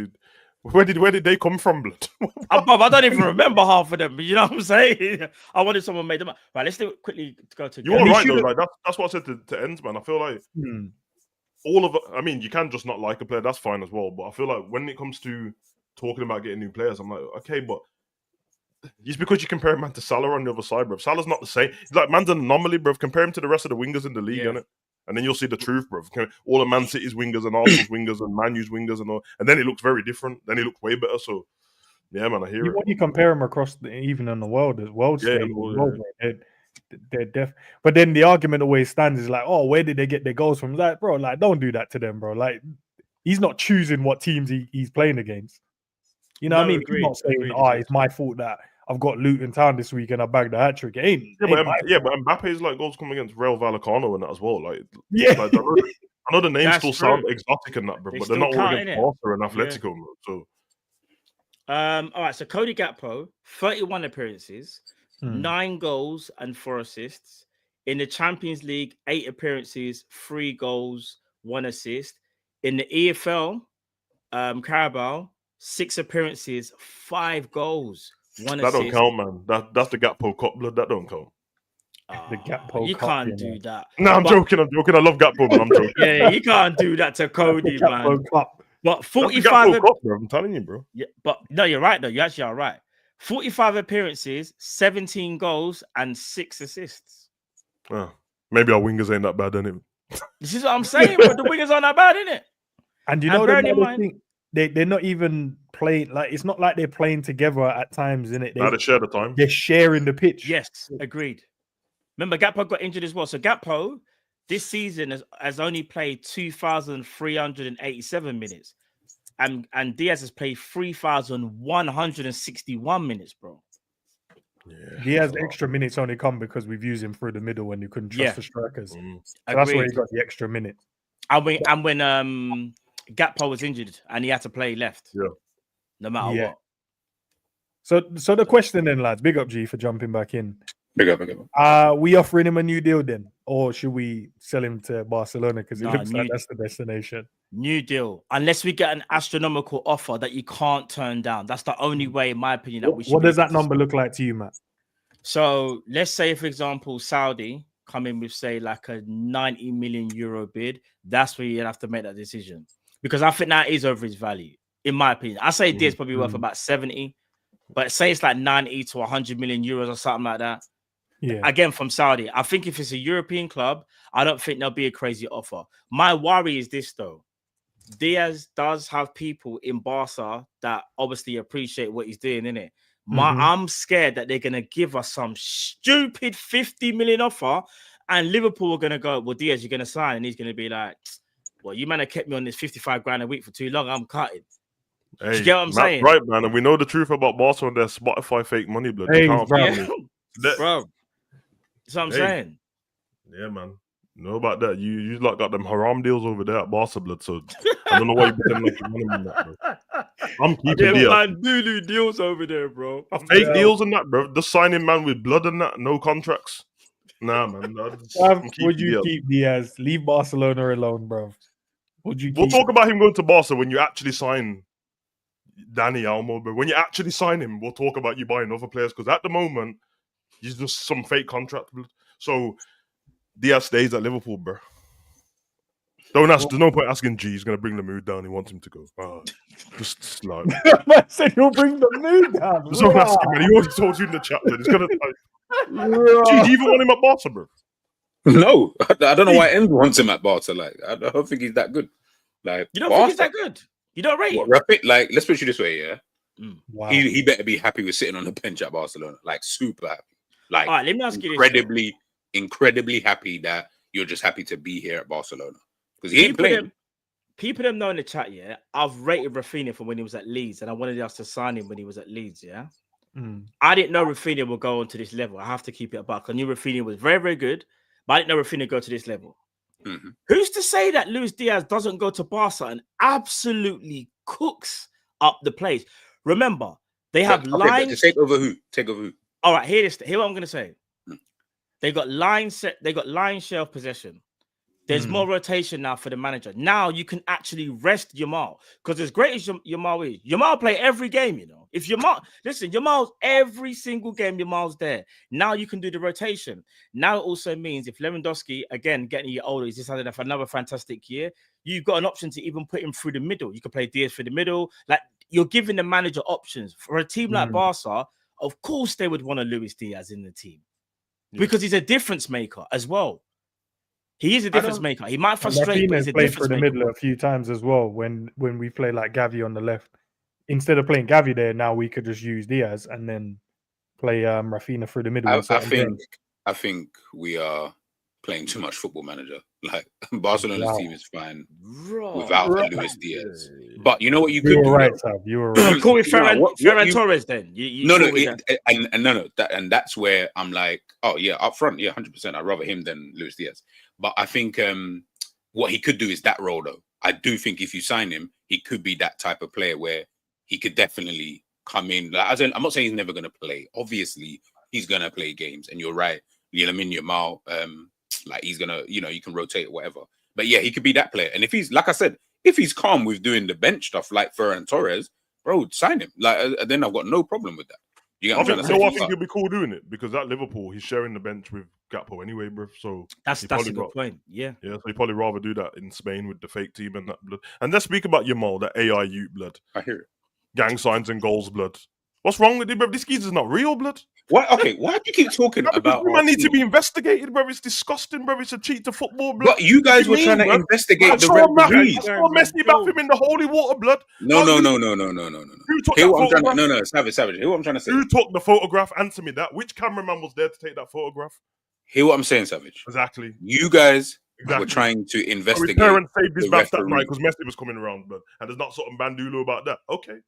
where did they come from, blood?
I don't even remember half of them. But you know what I'm saying? I wanted someone made them up. Right, let's do it quickly to go to.
You're all right though. Like that's what I said to Ends, man. I feel like all of it. I mean, you can just not like a player. That's fine as well. But I feel like when it comes to talking about getting new players, I'm like, okay, but just because you compare man to Salah on the other side, bruv. Salah's not the same. He's like man's an anomaly, bruv. Compare him to the rest of the wingers in the league, innit? And then you'll see the truth, bro. All the Man City's wingers and Arsenal's wingers and Man U's wingers and all. And then it looks very different. Then he looks way better. So, yeah, man, I hear it.
When you compare them across even on the world stage, they're deaf. But then the argument always stands is like, oh, where did they get their goals from? Like, bro, like, don't do that to them, bro. Like, he's not choosing what teams he's playing against. You know what I mean? He's not saying, it's my fault that I've got Luton Town this week and I bagged the hat trick. But
Mbappe's like goals come against Real Vallecano and that as well. Like, like, I know the names still sound exotic and that, bro, but they're not all against Barca and Atletico. So,
all right. So Cody Gakpo, 31 appearances, 9 goals and 4 assists in the Champions League. 8 appearances, 3 goals, 1 assist in the EFL. Carabao, 6 appearances, 5 goals. That
don't count, man. That's the Gakpo Cup, blood. That don't count.
The Gakpo
you
Cup,
can't do that.
No, I'm joking. I love Gakpo, but I'm joking.
Yeah, you can't do that to Cody, man.
Cup.
But 45.
Cup, bro. I'm telling you, bro.
Yeah, but no, you're right though. You actually are right. 45 appearances, 17 goals, and 6 assists.
Maybe our wingers ain't that bad, innit?
This is what I'm saying, but the wingers aren't that bad, innit?
And you know, they're not even playing, like, it's not like they're playing together at times, innit?
They share the time.
They're sharing the pitch.
Yes, agreed. Remember, Gakpo got injured as well. So Gakpo this season has only played 2,387 minutes. And Diaz has played 3,161 minutes, bro.
Yeah, Diaz's extra minutes only come because we've used him through the middle when you couldn't trust the strikers. So that's where he got the extra minutes.
And when Gakpo was injured and he had to play left.
Yeah.
No matter what.
So the question then, lads, big up G for jumping back in.
Big up.
We offering him a new deal then? Or should we sell him to Barcelona? Because it looks like that's the destination.
New deal. Unless we get an astronomical offer that you can't turn down. That's the only way, in my opinion, that we should.
What does that number look like to you, Matt?
So let's say, for example, Saudi come in with, say, like a 90 million euro bid. That's where you'd have to make that decision. Because I think that is over his value, in my opinion. I say Diaz probably worth about 70. But say it's like 90 to 100 million euros or something like that. Yeah. Again, from Saudi. I think if it's a European club, I don't think there'll be a crazy offer. My worry is this, though. Diaz does have people in Barca that obviously appreciate what he's doing, innit? I'm scared that they're going to give us some stupid 50 million offer and Liverpool are going to go, well, Diaz, you're going to sign. And he's going to be like, well, you man have kept me on this 55 grand a week for too long. I'm cutting.
Hey,
you get what I'm saying?
Right, man. And we know the truth about Barca and their Spotify fake money, blood.
Hey,
bro. That's what I'm saying.
Yeah, man. Know about that. You like got them haram deals over there at Barca, blood. So I don't know why you pretend like you want them in that, bro. I'm keeping
Dulu deals over there, bro.
Fake deals and that, bro. Just signing man with blood and that, no contracts. Nah, man.
Would you keep Diaz? Leave Barcelona alone, bro.
We'll talk about him going to Barca when you actually sign Dani Olmo, but when you actually sign him, we'll talk about you buying other players, because at the moment, he's just some fake contract. So Diaz stays at Liverpool, bro. Don't ask. There's no point asking G. He's going to bring the mood down. He wants him to go. Just like
I said, he'll bring the mood down.
There's no asking, man. He already told you in the chat that he's going to. G, do you even want him at Barca, bro?
No, I don't know why anyone wants him at Barca. Like, I don't think he's that good. Like,
you don't think he's that good? You don't rate him?
Like, let's put it this way, yeah.
Wow.
He better be happy with sitting on the bench at Barcelona. Like, super happy. Like,
all right, let me ask you
this. Incredibly happy that you're just happy to be here at Barcelona, because he ain't playing.
People don't know in the chat, yeah. I've rated Rafinha from when he was at Leeds, and I wanted us to sign him when he was at Leeds, yeah. I didn't know Rafinha would go on to this level. I have to keep it back. I knew Rafinha was very, very good, but I didn't know Rafinha go to this level. Who's to say that Luis Diaz doesn't go to Barca and absolutely cooks up the place? Remember, they have lines.
Take over who? Take over who?
All right, hear what I'm going to say. They got line share of possession. There's more rotation now for the manager. Now you can actually rest Yamal, because as great as Yamal is, Yamal play every game, you know. If Yamal, listen, Yamal's every single game, Yamal's there. Now you can do the rotation. Now it also means if Lewandowski, again, getting a year older, he's just had another fantastic year, you've got an option to even put him through the middle. You can play Diaz through the middle. Like, you're giving the manager options. For a team like Barca, of course they would want a Luis Diaz in the team because he's a difference maker as well. He is a difference maker. He might frustrate, but he's a difference
maker. Played through the middle a few times as well when we play like Gavi on the left. Instead of playing Gavi there, now we could just use Diaz and then play Rafinha through the middle.
I think we are playing too much Football Manager. Like, Barcelona's team is fine without Luis Diaz. But you know what you could do?
Right, Sav. You were right.
Call it Ferran Torres then.
And that's where I'm like, oh yeah, up front, yeah, 100%. I'd rather him than Luis Diaz. But I think what he could do is that role, though. I do think if you sign him, he could be that type of player where he could definitely come in. Like, I'm not saying he's never going to play. Obviously, he's going to play games. And you're right. Lamine Yamal, like, he's going to, you know, you can rotate or whatever. But yeah, he could be that player. And if he's, like I said, if he's calm with doing the bench stuff like Ferran Torres, bro, sign him. Like, then I've got no problem with that.
I think he'll be cool doing it, because at Liverpool he's sharing the bench with GAKPO anyway, bro. So
that's a good point. Yeah.
So he'd probably rather do that in Spain with the fake team and that blood. And let's speak about Yamal, that AI youth blood.
I hear it.
Gang signs and goals blood. What's wrong with it, bro? This geezer's not real, blood.
What? Okay, why do you keep talking about?
Man need to be investigated, bro. It's disgusting, bro. It's a cheat to football, blood.
But you guys were trying to investigate the referees.
That's what Messi about him in the holy water, blood.
No. Savage. Hear what I'm trying to say.
Who took the photograph? Answer me that. Which cameraman was there to take that photograph?
Hear what I'm saying, Savage.
Exactly.
You guys were trying to investigate.
His parents saved his back that night because Messi was coming around, blood. And there's not something Bandulo about that. Okay.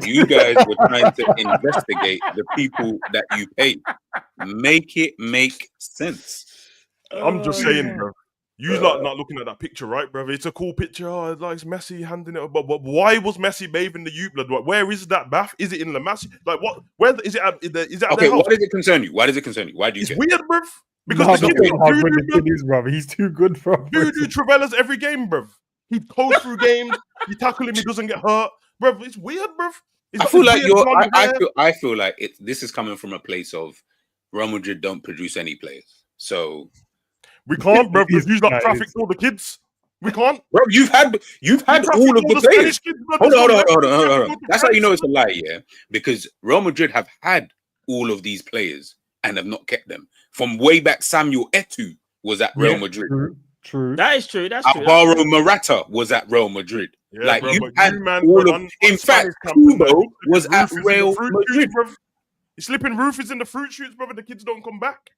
You guys were trying to investigate the people that you pay. Make it make sense.
I'm just saying, bro. You not looking at that picture, right, brother? It's a cool picture. Oh, like Messi handing it. But why was Messi bathing the youth blood? Where is that bath? Is it in La Masia? Like what? Where is it? Is it?
Okay, why does it concern you? Why does it concern you? Why do you?
It's weird, bro. Because
the kid is, brother. He's too good, bro.
Voodoo Travella's every game, bro. He goes through games. You tackle him, he doesn't get hurt. Bro, it's weird, bro.
I feel like this is coming from a place of Real Madrid don't produce any players. So
we can't, bro, because you got traffic all the kids. We can't.
Bro, you've had all of the players. Hold on. That's how you know it's a lie, yeah? Because Real Madrid have had all of these players and have not kept them. From way back, Samuel Eto'o was at Real Madrid.
True.
That is true.
Alvaro Morata was at Real Madrid.
Yeah,
like,
bro,
you had all of... In fact, Kubo was at Real Madrid.
You're slipping roofies in the fruit shoots, brother. The kids don't come back.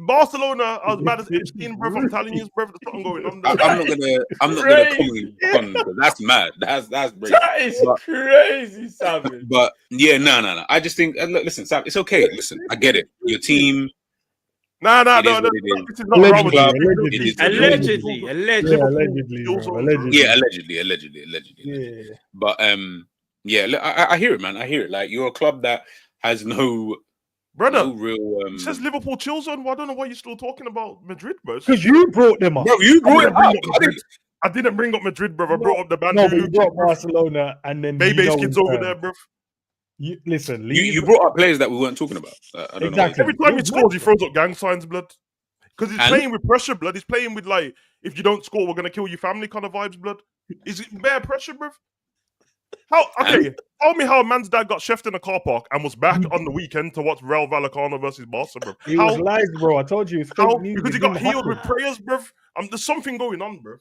Barcelona are as bad as Epstein, brother. I'm telling you, brother, there's something going on there.
I'm not gonna comment on. That's mad. That's brave.
That is crazy, Savage.
But yeah, no. I just think, listen, Savage, it's okay. Listen, I get it. Your team.
No. This is not wrong with
Allegedly.
Yeah, allegedly. Yeah. But I hear it, man. I hear it. Like, you're a club that has no real.
It says Liverpool chill zone. Well, I don't know why you're still talking about Madrid, bro.
Because you brought them up.
Bro, you brought it up.
I didn't bring up Madrid, bro. I brought up the band.
No, we brought Barcelona and then
Bebe's kids over there, bro.
You
brought up players that we weren't talking about. I don't know.
Every time he scores, he throws up gang signs, blood. Because he's playing with pressure, blood. He's playing with, like, if you don't score, we're going to kill your family kind of vibes, blood. Is it bare pressure, bruv? Tell me how a man's dad got chefed in a car park and was back on the weekend to watch Real Vallecano versus Barca, bruv.
It was lies, bro. I told you.
Because he got healed with prayers, bruv. There's something going on, bruv.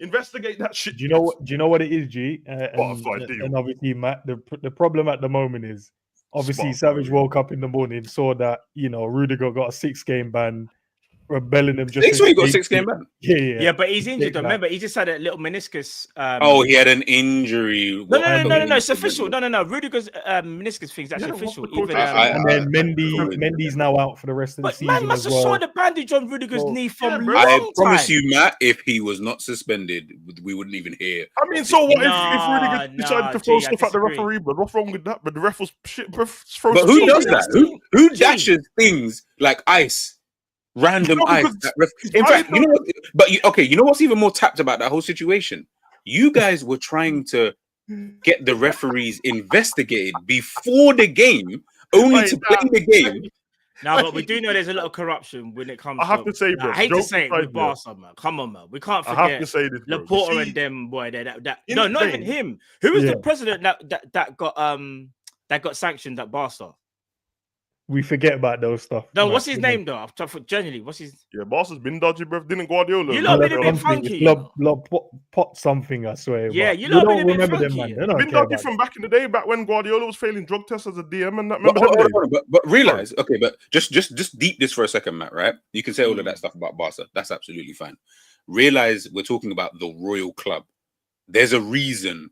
Investigate that shit.
Do you know what it is, G? And obviously, Matt, the problem at the moment is obviously Savage woke up in the morning, saw that Rudiger got a 6-game ban. Bellingham just
he got a 6-game ban.
Yeah,
but he's injured. Remember, he just had a little meniscus.
He had an injury.
No, it's official. No. Rudiger's meniscus thing's actually official.
And then Mendy's now out for the rest of the season.
Man must have saw the bandage on Rudiger's knee from long
I promise you, Matt, if he was not suspended, we wouldn't even hear.
I mean, so what if Rudiger decided to throw stuff at the referee? But what's wrong with that? But the ref was shit.
But who does that? Who dashes things like ice random
No,
eyes. In fact, you know what? But you know what's even more tapped about that whole situation? You guys were trying to get the referees investigated before the game, only to play the game.
Now, but we do know there's a lot of corruption when it comes.
I have to say, bro.
I hate to say it with Barca, man. Come on, man. We can't forget.
I have to say this, bro.
Laporta and them, boy. No, not even him. Who was the president that got sanctioned at Barca?
We forget about those stuff.
No, what's his name though? Generally, what's his?
Yeah, Barca's been dodgy, bro. Didn't Guardiola?
You lot been a bit funky.
Pot something, I swear.
Yeah, you lot been a bit funky.
Been dodgy from back in the day, back when Guardiola was failing drug tests as a DM and that.
But realize, okay, but just deep this for a second, Matt. Right? You can say all of that stuff about Barca. That's absolutely fine. Realize we're talking about the royal club. There's a reason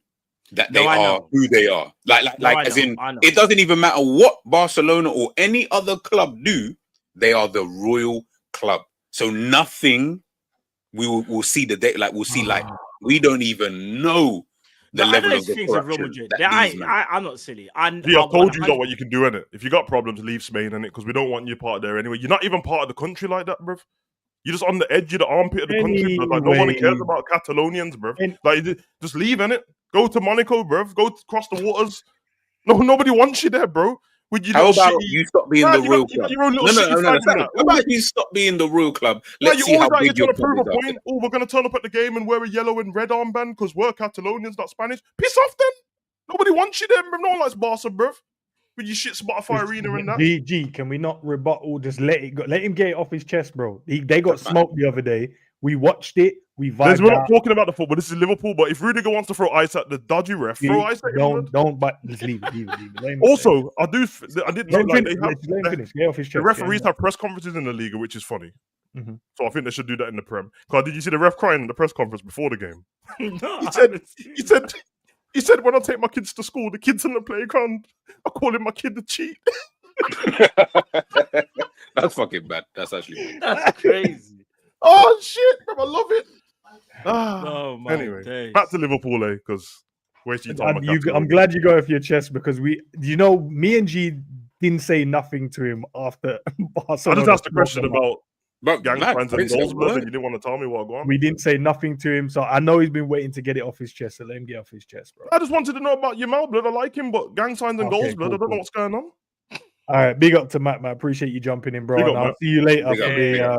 that they are who they are. It doesn't even matter what Barcelona or any other club do, they are the royal club. So nothing we'll see the day, we'll see we don't even know the level of the corruption.
I'm not silly.
I've told you that what you can do in it. If you got problems, leave Spain in it because we don't want you part there anyway. You're not even part of the country like that, bruv. You're just on the edge of the armpit of the country, bro. Like, no one cares about Catalonians, bruv. Just leave in it. Go to Monaco, bruv. Go across the waters. No, nobody wants you there, bro.
How about you stop being the royal club? No. How about you stop being the royal club? Let's see how big your club is.
Oh, we're going to turn up at the game and wear a yellow and red armband because we're Catalonians, not Spanish. Piss off then. Nobody wants you there, bruv. No one likes Barca, bruv. With your shit Spotify arena and that.
GG, can we not rebuttal? Just let it go. Let him get it off his chest, bro. They got smoked the other day. We watched it. We vibed.
We're not talking about the football. This is Liverpool. But if Rudiger wants to throw ice at the dodgy ref, throw ice at him.
Don't. But just leave it.
Also, I did know
let him finish. Get off his chest.
The referees have press conferences in the league, which is funny. Mm-hmm. So I think they should do that in the Prem. Because did you see the ref crying in the press conference before the game? No, He said, when I take my kids to school, the kids in the playground, I call him my kid the cheat.
That's fucking bad. That's actually
that's crazy.
Oh, shit, bro. I love it.
Oh, my
anyway,
days.
Back to Liverpool, because waste your time.
I'm glad you got off your chest because me and G didn't say nothing to him after Barcelona.
I just asked a question about gang signs and goals, and you didn't want to tell me what going on.
We didn't say nothing to him, so I know he's been waiting to get it off his chest. So let him get off his chest, bro.
I just wanted to know about your Mal, blood. I like him, but gang signs and goals, blood. I don't know what's going on.
All right, big up to Matt, man. Appreciate you jumping in, bro. And I'll see you later.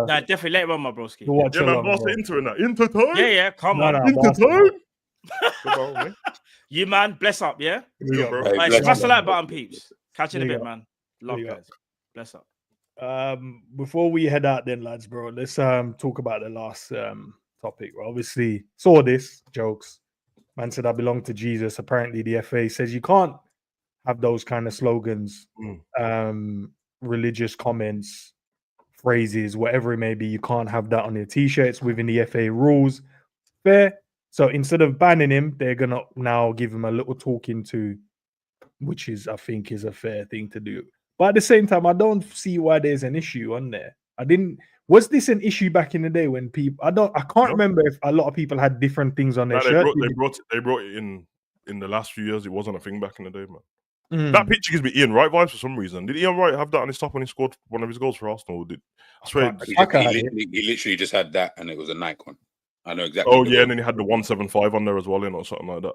Definitely later on, my broski.
Yeah, man, Barca Inter in that. Inter time?
Yeah, come on.
Inter time?
You, man, bless up, yeah?
Right,
smash the like button, peeps. Catch you in a bit, man. Love, guys. Bless up.
Before we head out then, lads, bro, let's talk about the last topic. We obviously saw this, jokes. Man said I belong to Jesus. Apparently the FA says you can't have those kind of slogans, religious comments, phrases, whatever it may be. You can't have that on your t-shirts within the FA rules. Fair. So instead of banning him, they're gonna now give him a little talking to, which is, I think, is a fair thing to do. But at the same time, I don't see why there's an issue on there. Was this an issue back in the day when people? I can't remember if a lot of people had different things on their shirt.
They brought it in the last few years. It wasn't a thing back in the day, man. That picture gives me Ian Wright vibes for some reason. Did Ian Wright have that on his top when he scored one of his goals for Arsenal? I swear
he literally just had that, and it was a Nike one. I know exactly.
Oh yeah, and then he had the 175 on there as well, or something like that.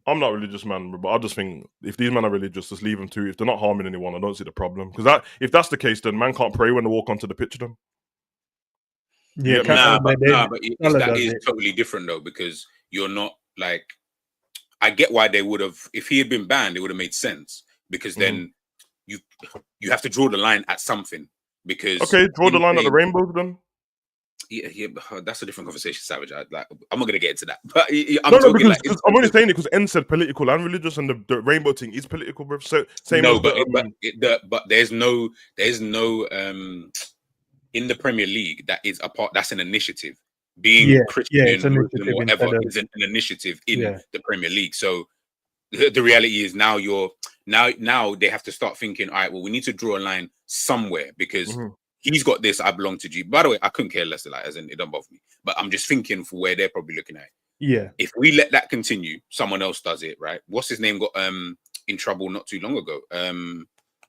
I'm not religious, man, but I just think if these men are religious, just leave them to. If they're not harming anyone, I don't see the problem. Because if that's the case, then man can't pray when they walk onto the pitch. Then
but that is totally different though, because you're not like. I get why they would have. If he had been banned, it would have made sense because then you have to draw the line at something. Because
draw the line at the rainbow then.
Yeah, that's a different conversation, Savage. I'm not gonna get into that. But
I'm only saying it because N said political and religious, and the rainbow thing is political, bro. So
but there's no in the Premier League that is a part. That's an initiative. Being Christian, Muslim, whatever, is an initiative in the Premier League. So the reality is now they have to start thinking, all right, well, we need to draw a line somewhere because he's got this. I belong to G. By the way, I couldn't care less, as in it don't bother me. But I'm just thinking for where they're probably looking at.
Yeah.
If we let that continue, someone else does it, right? What's his name got in trouble not too long ago?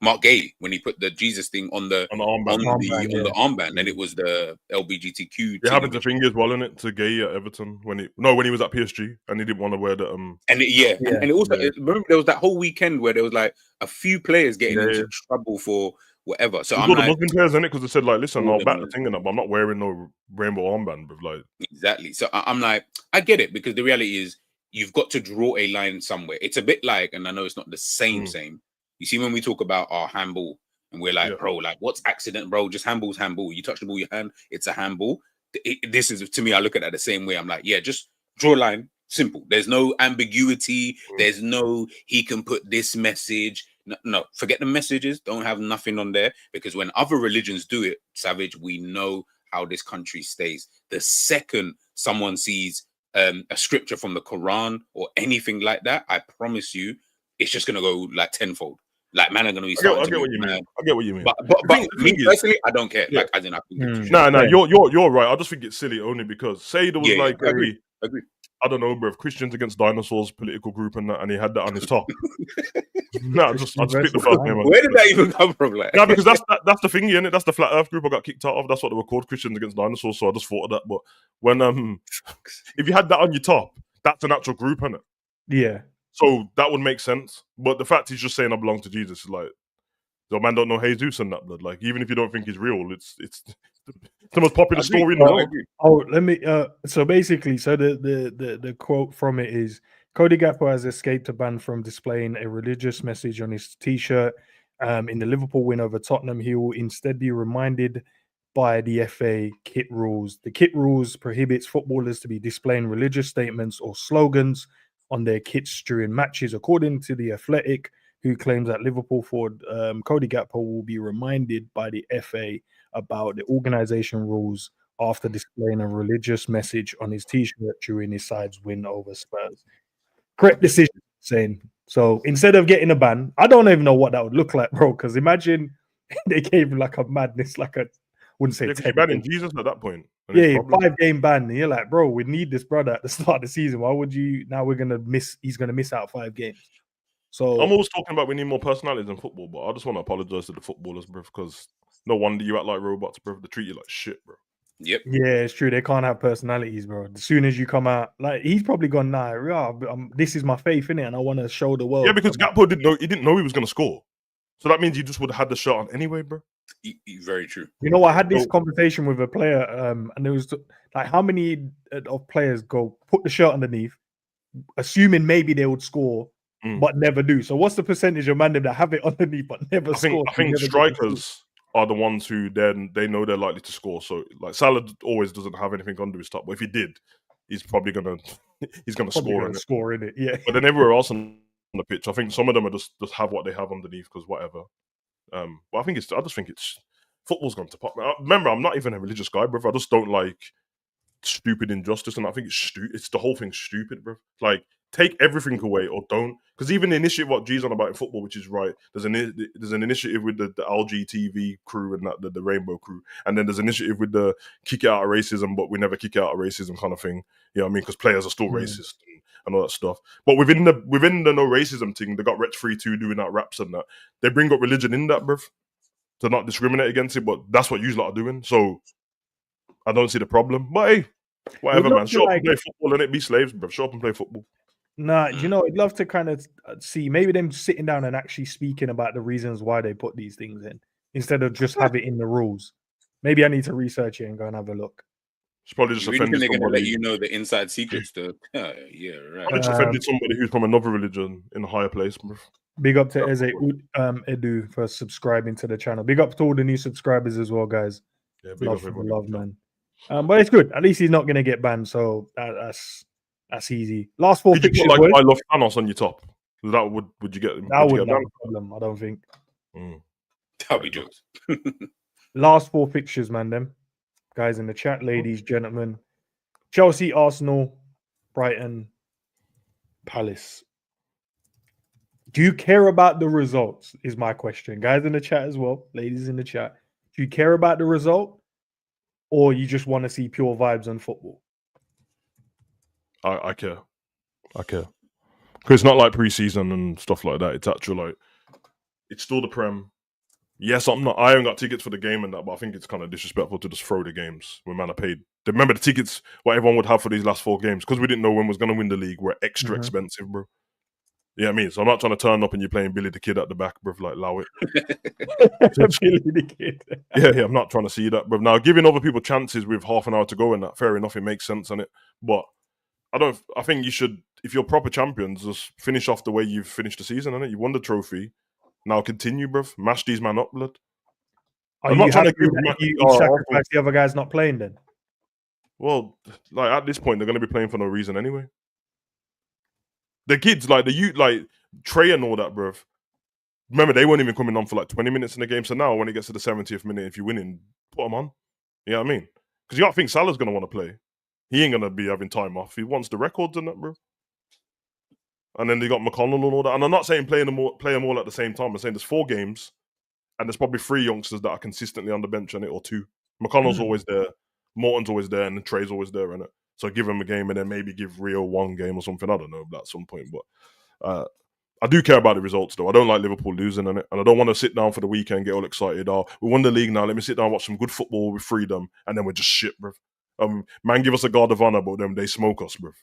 Mark Gay when he put the Jesus thing on the armband, and it was the LGBTQ.
It happened to Finger as well, innit? To Gay at Everton when he was at PSG and he didn't want to wear the
and it also remember there was that whole weekend where there was like a few players getting into trouble for whatever. So I'm
like, the Muslim players in it because they said like, listen, I'll back the thing up, but I'm not wearing no rainbow armband, but like
exactly. So I'm like, I get it because the reality is you've got to draw a line somewhere. It's a bit like, and I know it's not the same. You see, when we talk about our handball and we're like, bro, like what's accident, bro? Just handball's handball. You touch the ball, your hand, it's a handball. This is, to me, I look at it the same way. I'm like, yeah, just draw a line. Simple. There's no ambiguity. There's no, he can put this message. No, forget the messages. Don't have nothing on there because when other religions do it, Savage, we know how this country stays. The second someone sees a scripture from the Quran or anything like that, I promise you, it's just going to go like tenfold. Like, man, are going to be starting to
what you mean. I get what you mean.
But me personally, I don't care. Yeah. Like, as in, I think
you're right. I just think it's silly only because say there was
I agree.
I don't know, bro, Christians Against Dinosaurs political group and that, and he had that on his top. I just picked the first name.
Where did that even come from? Like?
No, because that's the thing, innit? That's the Flat Earth group I got kicked out of. That's what they were called, Christians Against Dinosaurs. So I just thought of that. But when if you had that on your top, that's an actual group, innit?
Yeah.
So that would make sense. But the fact he's just saying I belong to Jesus is like, the man don't know Jesus and that blood. Like, even if you don't think he's real, it's the most popular story in the world.
Oh, let me. So basically, the quote from it is: Cody Gakpo has escaped a ban from displaying a religious message on his T-shirt. In the Liverpool win over Tottenham, he will instead be reminded by the FA kit rules. The kit rules prohibits footballers to be displaying religious statements or slogans on their kits during matches, according to The Athletic, who claims that Liverpool forward Cody Gakpo will be reminded by the FA about the organisation rules after displaying a religious message on his T-shirt during his side's win over Spurs. Correct decision, saying. So instead of getting a ban, I don't even know what that would look like, bro, because imagine they gave him like a madness, like a, wouldn't say 10
banning Jesus at that point.
5-game ban. And you're like, bro, we need this brother at the start of the season. Why would you, now he's going to miss out 5 games. So
I'm always talking about we need more personalities in football, but I just want to apologize to the footballers, bro, because no wonder you act like robots, bro. They treat you like shit, bro.
Yep.
Yeah, it's true. They can't have personalities, bro. As soon as you come out, like he's probably gone, this is my faith, innit? And I want to show the world.
Yeah, because Gakpo didn't know he was going to score. So that means you just would have had the shirt on anyway, bro.
Very true.
You know, I had this conversation with a player, and it was like, how many of players go put the shirt underneath, assuming maybe they would score, but never do. So what's the percentage of man that have it underneath but never score?
I think strikers are the ones who then they know they're likely to score. So like Salah always doesn't have anything under his top, but if he did, he's probably gonna score in it.
Yeah.
But then everywhere else on the pitch, I think some of them are just have what they have underneath because whatever. But I just think it's football's gone to pot. Remember, I'm not even a religious guy, bro. I just don't like stupid injustice, and I think it's the whole thing's stupid, bro. Like, take everything away or don't, because even the initiative what G's on about in football, which is right, there's an initiative with the LGTV crew and that the rainbow crew, and then there's an initiative with the kick it out of racism, but we never kick it out of racism kind of thing. You know what I mean? Because players are still racist and all that stuff. But within the no racism thing, they got Wretch 3-2 doing that raps and that. They bring up religion in that, bruv, to not discriminate against it, but that's what you lot are doing. So I don't see the problem. But hey, whatever, man. Show up and play football and it be slaves, bruv. Show up and play football.
Nah, you know, I'd love to kind of see maybe them sitting down and actually speaking about the reasons why they put these things in instead of just have it in the rules. Maybe I need to research it and go and have a look.
It's probably just offended
they're
somebody.
Gonna let you know the inside secrets. Yeah, right.
Probably just offended somebody who's from another religion in a higher place, bro.
Big up to Eze Edu for subscribing to the channel. Big up to all the new subscribers as well, guys.
Yeah, big
love, man. But it's good. At least he's not going to get banned, so that's easy. Last 4 pictures.
Did you put, like, I love Thanos on your top? That would you get?
That wouldn't have a problem, I don't think.
That'll be jokes.
Last 4 fixtures, man. Them guys in the chat, ladies, gentlemen. Chelsea, Arsenal, Brighton, Palace. Do you care about the results? Is my question. Guys in the chat as well, ladies in the chat. Do you care about the result, or you just want to see pure vibes on football?
I care. Because it's not like pre-season and stuff like that. It's actual like It's still the Prem. Yes, I haven't got tickets for the game and that, but I think it's kind of disrespectful to just throw the games when man are paid. Remember the tickets, what everyone would have for these last 4 games, because we didn't know when was going to win the league, were extra expensive, bro. You know what I mean? So I'm not trying to turn up and you're playing Billy the Kid at the back, bro, like, allow it.
Billy the Kid.
Yeah, I'm not trying to see that, bro. Now, giving other people chances with half an hour to go and that, fair enough, it makes sense on it. But I think you should, if you're proper champions, just finish off the way you've finished the season, innit? You won the trophy. Now continue, bruv. Mash these man up, blood.
Are you happy that you sacrifice the other guys not playing then?
Well, like at this point, they're going to be playing for no reason anyway. The kids, like the youth, like Trey and all that, bruv. Remember, they weren't even coming on for like 20 minutes in the game. So now, when it gets to the 70th minute, if you're winning, put them on. You know what I mean? Because you don't think Salah's going to want to play. He ain't going to be having time off. He wants the records and that, bro. And then they got McConnell and all that. And I'm not saying play them all at the same time. I'm saying there's 4 games, and there's probably 3 youngsters that are consistently on the bench on it, or 2. McConnell's always there, Morton's always there, and then Trey's always there, innit? So give him a game, and then maybe give Rio 1 game or something. I don't know at some point, but I do care about the results though. I don't like Liverpool losing on it, and I don't want to sit down for the weekend, get all excited. Oh, we won the league now. Let me sit down and watch some good football with freedom, and then we're just shit, bruv. Man, give us a guard of honor, but then they smoke us, bruv.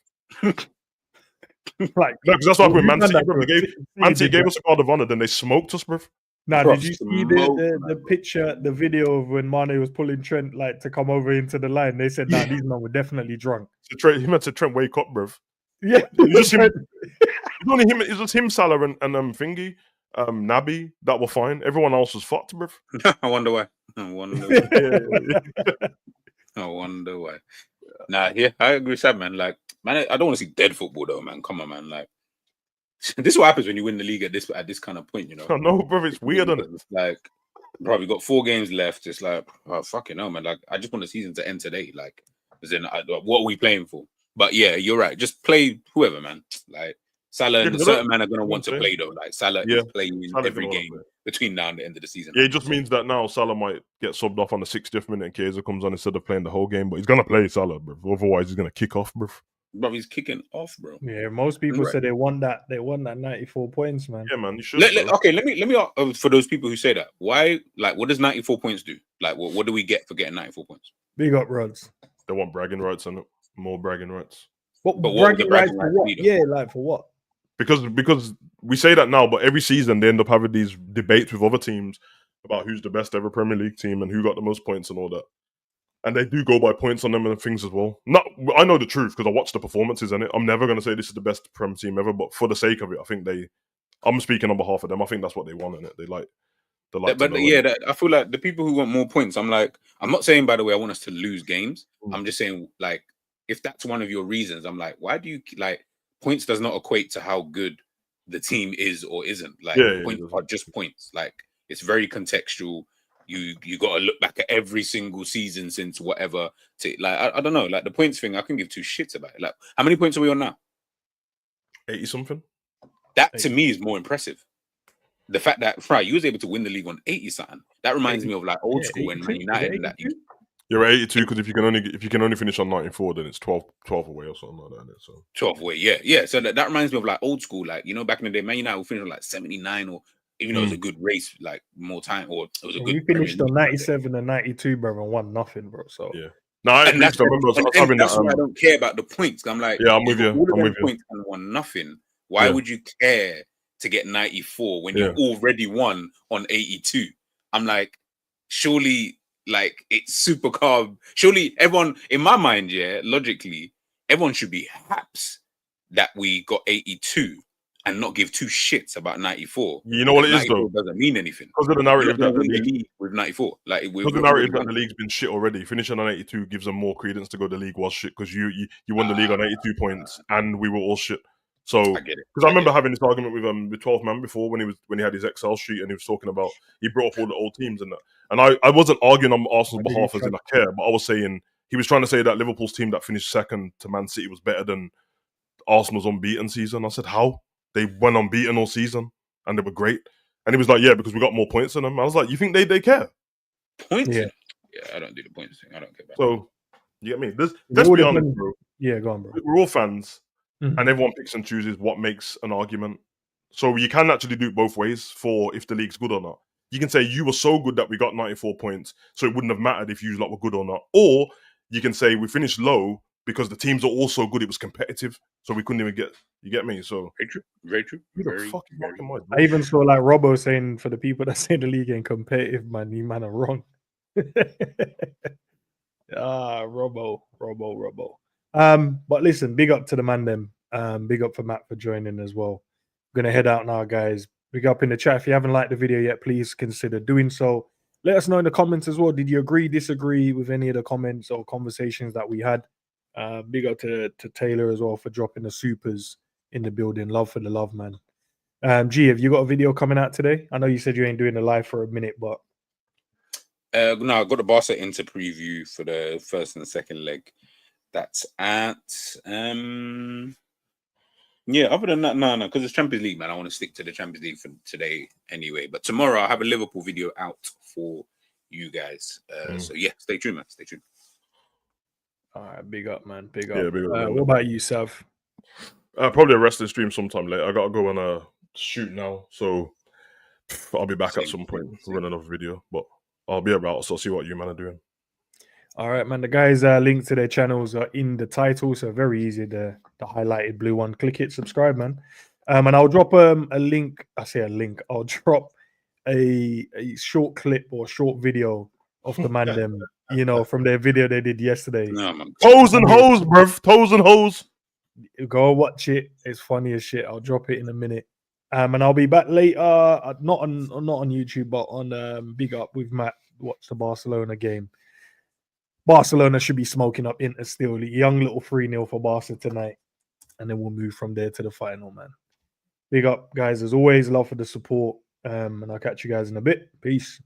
Like,
no, because that's what happened with Man City, bruv. Man City gave us a guard of honor, then they smoked us, bruv.
Now, did you see the picture, the video of when Mane was pulling Trent like to come over into the line? They said, "Nah, these men were definitely drunk."
So he meant to Trent, wake up, bruv.
Yeah,
it's only him. It's just him, Salah, and Thingy, Naby. That were fine. Everyone else was fucked, bruv.
I wonder why. I wonder why. Nah, yeah, I agree with that, man. Like, man, I don't want to see dead football though, man. Come on, man. Like, this is what happens when you win the league at this kind of point, you know.
I know, bro. It's weird, isn't it?
It's like, bro, we got 4 games left. It's like, oh, fucking hell, man. Like, I just want the season to end today. Like, as in, what are we playing for? But yeah, you're right. Just play whoever, man. Like, Salah and certain men are going to want to play, though. Like, Salah is playing every game between now and the end of the season.
Yeah, it just means that now Salah might get subbed off on the 60th minute and Chiesa comes on instead of playing the whole game. But he's going to play Salah, bro. Otherwise, he's going to kick off, bro.
Bro, he's kicking off, bro.
Yeah, most people say they want that 94 points, man.
Yeah, man, you should.
Okay, let me ask, for those people who say that, why? Like, what does 94 points do? Like, what do we get for getting 94 points?
Big up, Rods.
They want bragging rights and more bragging rights.
But bragging rights for what? Yeah, like for what?
Because we say that now, but every season they end up having these debates with other teams about who's the best ever Premier League team and who got the most points and all that. And they do go by points on them and things as well. I know the truth because I watch the performances in it. I'm never going to say this is the best Prem team ever, but for the sake of it, I think I'm speaking on behalf of them. I think that's what they want in it. They like.
But yeah, I feel like the people who want more points. I'm not saying, by the way, I want us to lose games. I'm just saying, like, if that's one of your reasons, I'm like, why do you like points? Does not equate to how good the team is or isn't. Like, points are just points. Like, it's very contextual. You got to look back at every single season since whatever. I don't know. Like, the points thing, I can give 2 shits about it. Like, how many points are we on now?
80 something.
That to me is more impressive. The fact that you was able to win the league on 80 something. That reminds me of like old school when Man United and that.
You're 82 because if you can only finish on 94, then it's 12 away or something like that. So
12 away, yeah. So that reminds me of like old school, like, you know, back in the day, Man United would finish on like 79 or. Even though it was a good race, like more time, or it was a good.
We finished on 97 and 92, bro, and won nothing, bro. So
yeah, no, that's why
I don't care about the points. I'm like,
yeah, I'm with you.
I'm with you. Points and won nothing. Why would you care to get 94 when you already won on 82? I'm like, surely, like, it's super carb. Surely, everyone in my mind, logically, everyone should be happy that we got 82. And not give 2 shits about 94.
You know what it is though?
Doesn't mean anything.
Because of the narrative that the league
with 94, like
because the narrative that the league's been shit already. Finishing on 82 gives them more credence to go. The league was shit because you won the league on 82 points and we were all shit. So
I get it.
Because I remember having this argument with 12 man before when he had his Excel sheet and he was talking about he brought up all the old teams and that. And I wasn't arguing on Arsenal's behalf as in I care, but I was saying he was trying to say that Liverpool's team that finished second to Man City was better than Arsenal's unbeaten season. I said how? They went unbeaten all season and they were great. And he was like, yeah, because we got more points than them. I was like, you think they care?
Points? Yeah, I don't do the points thing. I don't care about
so, you get me? Let's be honest, bro.
Yeah, go on, bro.
We're all fans and everyone picks and chooses what makes an argument. So you can actually do it both ways for if the league's good or not. You can say you were so good that we got 94 points, so it wouldn't have mattered if you lot were good or not. Or you can say we finished low because the teams are also good. It was competitive, so we couldn't even get. You get me? So
Very true. Very true. Very,
I even saw like Robbo saying for the people that say the league ain't competitive, man, you man are wrong. Robbo. But listen, big up to the man them. Big up for Matt for joining as well. I'm gonna head out now, guys. Big up in the chat. If you haven't liked the video yet, please consider doing so. Let us know in the comments as well. Did you agree, disagree with any of the comments or conversations that we had? Big up to Taylor as well for dropping the supers in the building. Love for the love, man. G, have you got a video coming out today? I know you said you ain't doing a live for a minute, but
no, I've got the Barca Inter preview for the first and the second leg. That's at yeah, other than that, no, because it's Champions League, man. I want to stick to the Champions League for today anyway. But tomorrow I'll have a Liverpool video out for you guys. So yeah, stay tuned, man. Stay tuned.
All right, big up, man. Big up.
Yeah, big up,
what about you, Sav?
Probably a rest of the stream sometime later. I gotta go on a shoot now, so I'll be back at some point run another video. But I'll be about, so I'll see what you man are doing.
All right, man. The guys' links to their channels are in the title, so very easy. The highlighted blue one. Click it, subscribe, man. And I'll drop a link. I say a link. I'll drop a short clip or short video of the man them, from their video they did yesterday.
No, man.
Toes and hoes, bruv. Toes and hoes.
Go watch it. It's funny as shit. I'll drop it in a minute. And I'll be back later. Not on YouTube, but on Big Up with Matt. Watch the Barcelona game. Barcelona should be smoking up Inter still. Young little 3-0 for Barca tonight. And then we'll move from there to the final, man. Big up, guys. As always, love for the support. And I'll catch you guys in a bit. Peace.